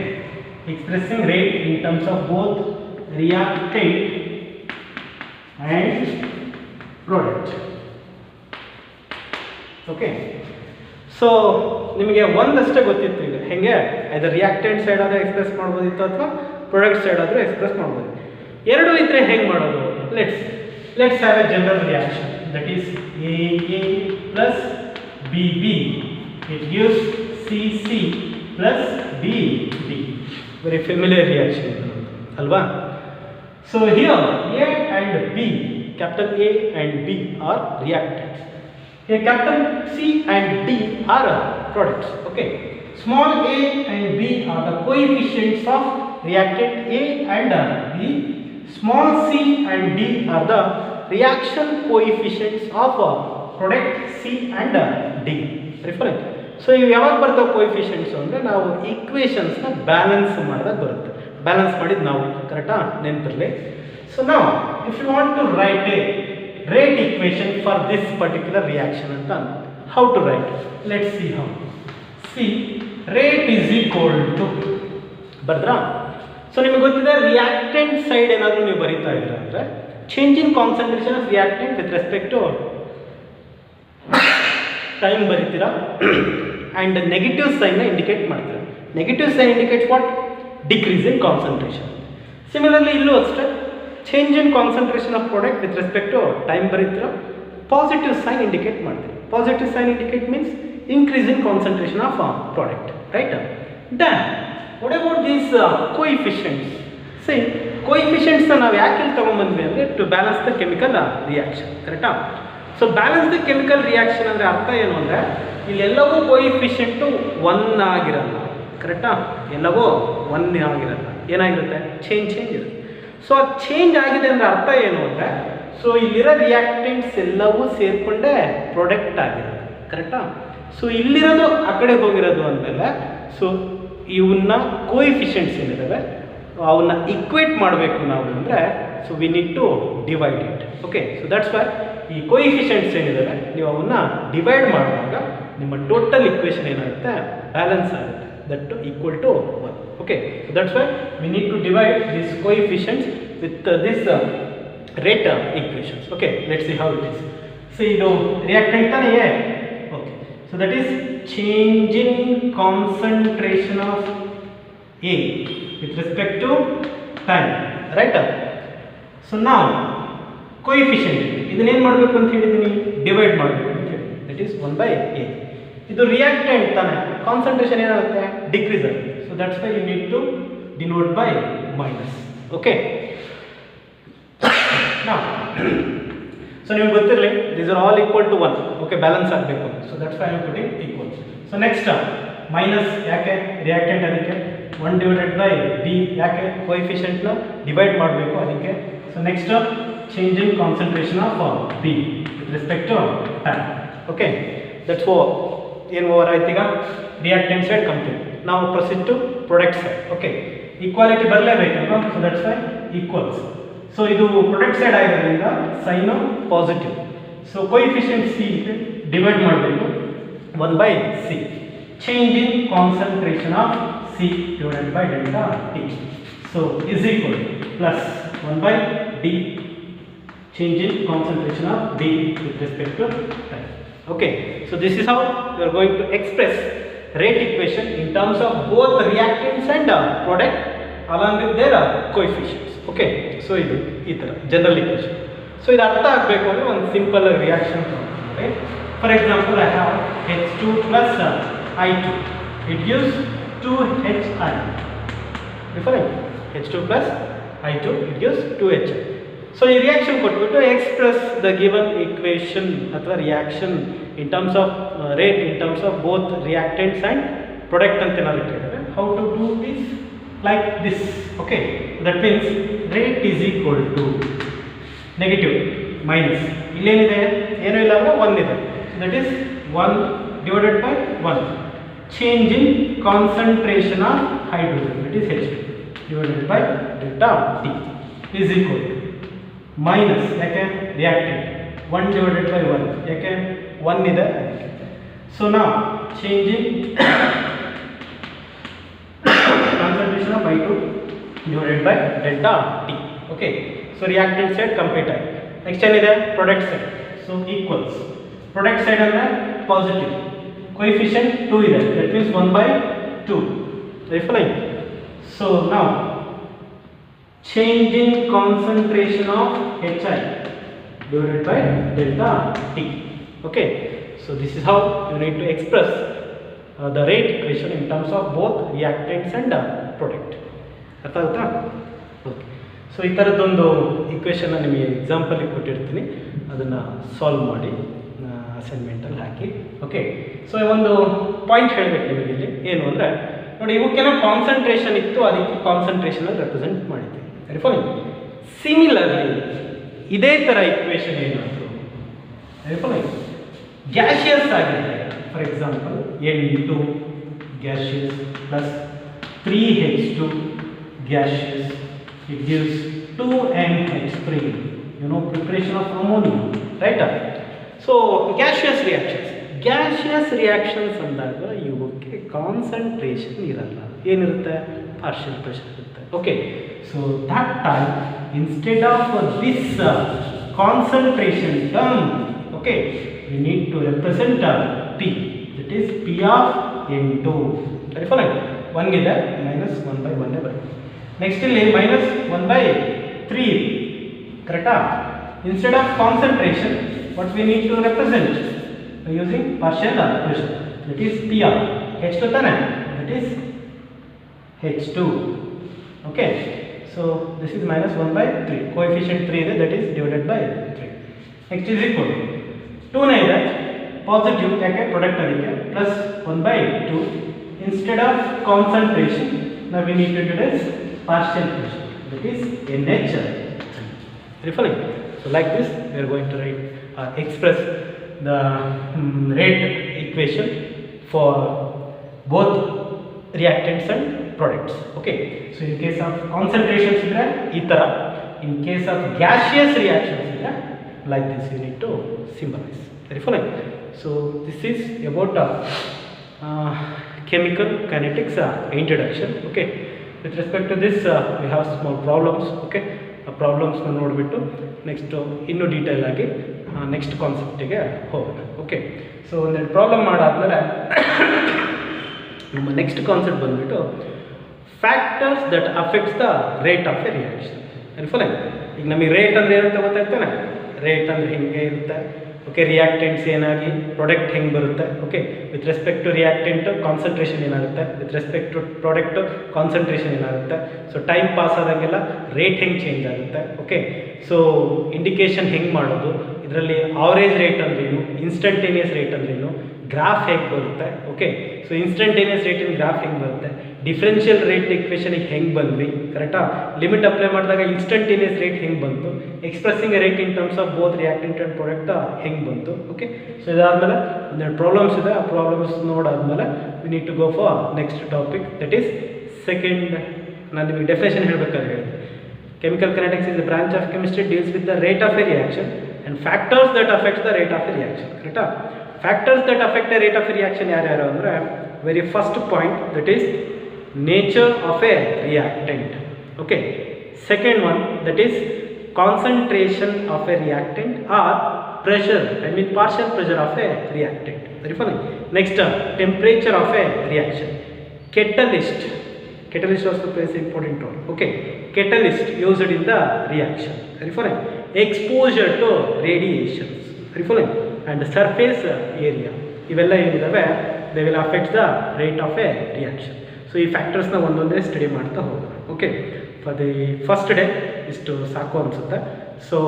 expressing rate in terms of both reactant and product. Okay, so ನಿಮಗೆ ಒಂದಷ್ಟೇ ಗೊತ್ತಿತ್ತು ಈಗ ಹೆಂಗೆ ಅದು reactant side ಆದರೆ ಎಕ್ಸ್ಪ್ರೆಸ್ ಮಾಡ್ಬೋದಿತ್ತು ಅಥವಾ ಪ್ರಾಡಕ್ಟ್ ಸೈಡ್ ಆದರೂ ಎಕ್ಸ್ಪ್ರೆಸ್ ಮಾಡ್ಬೋದು. ಎರಡೂ ಇದ್ದರೆ ಹೆಂಗೆ ಮಾಡೋದು? Let's have a general reaction that is A plus B B, it gives C C plus D D. Very familiar reaction ಇದು ಅಲ್ವಾ? So here A and B, capital A and B are reactants. Here capital C and D are products. Okay, small a and b are the coefficients of reactant A and B. Small c and d are the reaction coefficients of product C and D. Referring. So ಇವು ಯಾವಾಗ ಬರ್ತವೆ coefficients ಅಂದರೆ ನಾವು ಈಕ್ವೇಷನ್ಸ್ನ balance ಮಾಡಿದಾಗ ಬರುತ್ತೆ. Balance ಮಾಡಿದ್ದು ನಾವು ಕರೆಕ್ಟಾ ನೆನಪಿರಲಿ. ಸೊ ನಾವು if you want to write a rate equation for this particular reaction anta ankondi. How to write? Let's see how. See, rate is equal to bardra. So ನಿಮಗೆ ಗೊತ್ತಿದೆ ರಿಯಾಕ್ಟೆಂಟ್ ಸೈಡ್ ಏನಾದರೂ ನೀವು ಬರೀತಾ ಇದ್ದೀರಾ ಅಂದರೆ change in concentration of reactant with respect to time ಬರೀತೀರಾ and negative ಸೈನ್ನ indicate ಮಾಡ್ತೀರಾ. Negative sign indicates what? Decrease in concentration. Similarly ಇಲ್ಲೂ ಅಷ್ಟೇ change in concentration of product with respect to time ಬರೀತೀರಾ, ಪಾಸಿಟಿವ್ ಸೈನ್ ಇಂಡಿಕೇಟ್ ಮಾಡ್ತೀರಾ. Positive sign indicate means increase in concentration of product, right? Then what about these coefficients? See, coefficients ನಾವು ಯಾಕೆ ಇಲ್ಲಿ ತಗೊಂಡ್ಬಂದ್ವಿ ಅಂದರೆ to balance the chemical reaction, ಕರೆಕ್ಟಾ? So balance the chemical reaction ಅಂದರೆ ಅರ್ಥ ಏನು ಅಂದರೆ ಇಲ್ಲೆಲ್ಲವೂ ಕೋಯಿಫಿಷಿಯಂಟು 1 ಆಗಿರಲ್ಲ, ಕರೆಕ್ಟಾ? ಎಲ್ಲವೂ 1 ಆಗಿರಲ್ಲ, ಏನಾಗಿರುತ್ತೆ? ಚೇಂಜ್ ಇರುತ್ತೆ. ಸೊ ಅದು ಚೇಂಜ್ ಆಗಿದೆ ಅಂದರೆ ಅರ್ಥ ಏನು ಅಂದರೆ ಸೊ ಇಲ್ಲಿರೋ ರಿಯಾಕ್ಟೆಂಟ್ಸ್ ಎಲ್ಲವೂ ಸೇರಿಕೊಂಡೇ ಪ್ರಾಡಕ್ಟ್ ಆಗಿರುತ್ತೆ, ಕರೆಕ್ಟಾ? ಸೊ ಇಲ್ಲಿರೋದು ಆ ಕಡೆ ಹೋಗಿರೋದು ಅಂದಮೇಲೆ ಸೊ ಇವನ್ನ ಕೋಯಿಫಿಷಿಯಂಟ್ಸ್ ಏನಿದ್ದಾವೆ ಅವನ್ನ ಇಕ್ವೇಟ್ ಮಾಡಬೇಕು ನಾವು ಅಂದರೆ so we need to divide it. Okay, so that's why ಈ ಕೋಯಿಫಿಷಿಯಂಟ್ಸ್ ಏನಿದ್ದಾವೆ ನೀವು ಅವನ್ನ ಡಿವೈಡ್ ಮಾಡಿದಾಗ ನಿಮ್ಮ ಟೋಟಲ್ ಇಕ್ವೇಷನ್ ಏನಾಗುತ್ತೆ? ಬ್ಯಾಲೆನ್ಸ್ ಆಗುತ್ತೆ, that equal to 1. Okay, so that's why we need to divide this coefficients with this rate equations. Okay, let's see how it is. So ಇದು reactant ತಾನೇ? So that is change in concentration of A with respect to time, right? So now coefficient ಇದನ್ನ ಏನು ಮಾಡಬೇಕು ಅಂತ ಹೇಳಿದೀನಿ? Divide ಮಾಡಬೇಕು ಅಂತ ಹೇಳಿ, that is 1/A. ಇದು ರಿಯಾಕ್ಟೆಂಟ್ ತಾನೆ, ಕಾನ್ಸಂಟ್ರೇಷನ್ ಏನಾಗುತ್ತೆ? ಡಿಕ್ರೀಸ್ ಆಗುತ್ತೆ. So that's why you need to denote by minus. Okay, now so ನಿಮ್ಗೆ ಗೊತ್ತಿರಲಿ these are all equal to 1. Okay, balance ಆಗಬೇಕು. So that's why I am putting equal. So next minus ಯಾಕೆ? Reactant ಅದಕ್ಕೆ 1/B ಯಾಕೆ? ಕೋಯಿಫಿಷಿಯಂಟ್ನ divide ಮಾಡಬೇಕು ಅದಕ್ಕೆ. So next change in concentration of B with respect to time. Okay, that's ಏನು over ಆಯ್ತು. ಈಗ ರಿಯಾಕ್ಟೆಂಟ್ ಸೈಡ್ ಕಂಪ್ಲೀಟ್. ನಾವು proceed to product side. Okay, equality ಬರಲೇಬೇಕಲ್ವಾ? So that's why equals. So ಇದು ಪ್ರೊಡಕ್ಟ್ ಸೈಡ್ ಆಗಿರೋದ್ರಿಂದ sign positive. So coefficient C divide ಮಾಡಬೇಕು 1/C. Change in concentration of C divided by delta T. So is equal plus 1/D change in concentration of B with respect to time. Okay, so this is how we are going to express rate equation in terms of both reactants and product along with their coefficients. Okay, so ಇದು ಈ ಥರ general equation. So ಇದು ಅರ್ಥ ಆಗಬೇಕು ಅಂದರೆ ಒಂದು simple reaction ತೊಗೊಂಡ್ರೆ, for example I have H2 plus I2. It gives 2HI. Different. H2 plus I2 it gives 2HI. So ಈ ರಿಯಾಕ್ಷನ್ ಕೊಟ್ಬಿಟ್ಟು ಎಕ್ಸ್ಪ್ರೆಸ್ ದ ಗಿವನ್ ಈಕ್ವೇಷನ್ ಅಥವಾ reaction in terms of rate in terms of both reactants and product ಅಂತ ನಾವು ಕೇಳಿದ್ರೆ how to do this like this. Okay, that means rate is equal to negative minus illenide ಏನು ಇಲ್ಲ ಅಂದ್ರೆ 1 ಇದೆ. That is 1 divided by 1 change in concentration of hydrogen, that is H2 divided by delta T is equal to minus ಯಾಕೆ reactant 1 divided by 1 ಯಾಕೆ 1 ಇದೆ. So now change in concentration of I2 divided by delta T. Okay, so reactant side complete ಆಯ್ತು. Next ಏನಿದೆ product side. So equals product side ಅಂದರೆ positive, coefficient 2 ಇದೆ, that means 1/2 refine. So ನಾವು change in concentration of HI divided by delta T. Okay, so this is how you need to express the rate equation in terms of both reactants and product. ಅರ್ಥ ಆಗುತ್ತಾ? Okay, so ಈ ಥರದ್ದೊಂದು ಈಕ್ವೇಷನ್ನ ನಿಮಗೆ ಎಕ್ಸಾಂಪಲಿಗೆ ಕೊಟ್ಟಿರ್ತೀನಿ, ಅದನ್ನು solve ಮಾಡಿ ಅಸೈನ್ಮೆಂಟಲ್ಲಿ ಹಾಕಿ. Okay, so ಒಂದು point ಹೇಳಬೇಕು ನಿಮಗೆ ಇಲ್ಲಿ ಏನು ಅಂದರೆ ನೋಡಿ, ಇವಕ್ಕೆಲ್ಲ ಕಾನ್ಸಂಟ್ರೇಷನ್ ಇತ್ತು, ಅದಕ್ಕೆ ಕಾನ್ಸಂಟ್ರೇಷನಲ್ಲಿ ರೆಪ್ರೆಸೆಂಟ್ ಮಾಡಿದ್ವಿ. ರಿಫೈನ್. ಸಿಮಿಲರ್ಲಿ ಇದೇ ಥರ ಈಕ್ವೇಷನ್ ಏನಾದರೂ ರಿಫೈನ್ ಗ್ಯಾಶಿಯಸ್ ಆಗಿದೆ, for example N2 gaseous plus 3H2 gaseous, it gives 2NH3, you know, preparation of ammonia, right? So gaseous reactions ಅಂದಾಗ ಇವಕ್ಕೆ ಕಾನ್ಸಂಟ್ರೇಷನ್ ಇರಲ್ಲ, ಏನಿರುತ್ತೆ, ಪಾರ್ಷಿಯಲ್ ಪ್ರೆಷರ್ ಇರುತ್ತೆ. Okay, so that time instead of this concentration term, okay, we need to represent P, that is P of N2. Very fine. 1 ಇದೆ minus 1/1 ಬರುತ್ತೆ. Next ಇಲ್ಲಿ minus 1/3, ಕರೆಕ್ಟಾ? Instead of concentration, what we need to represent by using partial pressure, that is P of H2 ತಾನೆ, that is H2. Okay, so this is minus 1/3, coefficient 3 ಇದೆ, that is divided by 3. Next is equal to 2 ನೇ ಇದೆ positive, ಯಾಕೆ product ಅದಕ್ಕೆ, plus 1/2. Instead of concentration ನಾವು we need to utilize partial pressure, that is NH. Referring, so like this we are going to write express the rate equation for both reactants and products. Okay, so in case of concentrations idre ee tara, in case of gaseous reactions idre like this you need to symbolize. Referring, so this is about chemical kinetics introduction. Okay, with respect to this we have small problems. Okay, problems ನೋಡಿಬಿಟ್ಟು next ಇನ್ನೂ detail ಆಗಿ next ಕಾನ್ಸೆಪ್ಟಿಗೆ ಹೋಗೋಣ. Okay, so ಒಂದೆರಡು problem ಮಾಡಾದ್ಮೇಲೆ ನಮ್ಮ next concept ಬಂದುಬಿಟ್ಟು factors that affects the rate of a reaction. Full ಈಗ ನಮಗೆ ರೇಟ್ ಅಂದರೆ ಏನಂತ ಗೊತ್ತಾಗ್ತಾನೆ, ರೇಟ್ ಅಂದರೆ ಹಿಂಗೆ ಇರುತ್ತೆ. ಓಕೆ, ರಿಯಾಕ್ಟೆಂಟ್ಸ್ ಏನಾಗಿ ಪ್ರಾಡಕ್ಟ್ ಹೆಂಗೆ ಬರುತ್ತೆ. Okay, with respect to reactant concentration ಏನಾಗುತ್ತೆ, with respect to product concentration ಏನಾಗುತ್ತೆ. ಸೊ ಟೈಮ್ ಪಾಸ್ ಆದಾಗೆಲ್ಲ ರೇಟ್ ಹೆಂಗೆ ಚೇಂಜ್ ಆಗುತ್ತೆ. ಓಕೆ, ಸೊ ಇಂಡಿಕೇಶನ್ ಹೆಂಗೆ ಮಾಡೋದು, ಇದರಲ್ಲಿ ಆವರೇಜ್ ರೇಟ್ ಅಂದ್ರೇನು, ಇನ್ಸ್ಟಂಟೇನಿಯಸ್ ರೇಟ್ ಅಂದ್ರೇನು, ಗ್ರಾಫ್ ಹೇಗೆ ಬರುತ್ತೆ. ಓಕೆ, ಸೊ ಇನ್ಸ್ಟಂಟೇನಿಯಸ್ ರೇಟಿನ ಗ್ರಾಫ್ ಹೆಂಗೆ ಬರುತ್ತೆ, ಡಿಫ್ರೆನ್ಷಿಯಲ್ ರೇಟ್ ಇಕ್ವೇಷನಿಗೆ ಹೆಂಗೆ ಬಂದ್ವಿ, ಕರೆಕ್ಟಾ, ಲಿಮಿಟ್ ಅಪ್ಲೈ ಮಾಡಿದಾಗ ಇನ್ಸ್ಟಂಟೇನಿಯಸ್ ರೇಟ್ ಹೆಂಗೆ ಬಂತು, expressing rate in terms of both reactant and product ಹೆಂಗೆ ಬಂತು. ಓಕೆ, ಸೊ ಇದಾದಮೇಲೆ ಒಂದೆರಡು ಪ್ರಾಬ್ಲಮ್ಸ್ ಇದೆ, ಆ ಪ್ರಾಬ್ಲಮ್ಸ್ ನೋಡಾದ್ಮೇಲೆ we need to go for next topic, that is second. ನಾನು ನಿಮಗೆ ಡೆಫಿನೇಷನ್ ಹೇಳಬೇಕಾದ್ರೆ ಹೇಳಿದೆ, chemical kinetics is the branch of chemistry deals with the rate of a reaction and factors that affects the rate of a reaction. ಕರೆಕ್ಟಾ, factors that affect a rate of a reaction ಯಾರ್ಯಾರು ಅಂದರೆ, very first point that is nature of a reactant. Okay, second one that is concentration of a reactant or pressure, I mean partial pressure of a reactant. Very funny. Next temperature of a reaction. Catalyst also plays important role. Okay, catalyst used in the reaction. Very funny. Exposure to radiations. Very funny. And surface area, ಇವella ಏನಿದಾವೆ they will affect the rate of a reaction. So ಈ ಫ್ಯಾಕ್ಟರ್ಸ್ನ ಒಂದೊಂದೇ study ಮಾಡ್ತಾ ಹೋಗೋಣ. Okay, for the first day ಇಷ್ಟು ಸಾಕು ಅನಿಸುತ್ತೆ. So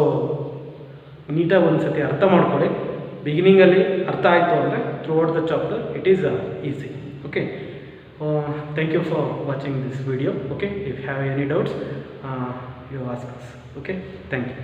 ನೀಟಾಗಿ ಒಂದು ಸತಿ ಅರ್ಥ ಮಾಡ್ಕೊಳ್ಳಿ. ಬಿಗಿನಿಂಗಲ್ಲಿ ಅರ್ಥ ಆಯಿತು ಅಂದರೆ throughout the chapter it is easy. Okay, thank you for watching this video. Okay, if have any doubts you ask us. Okay, thank you.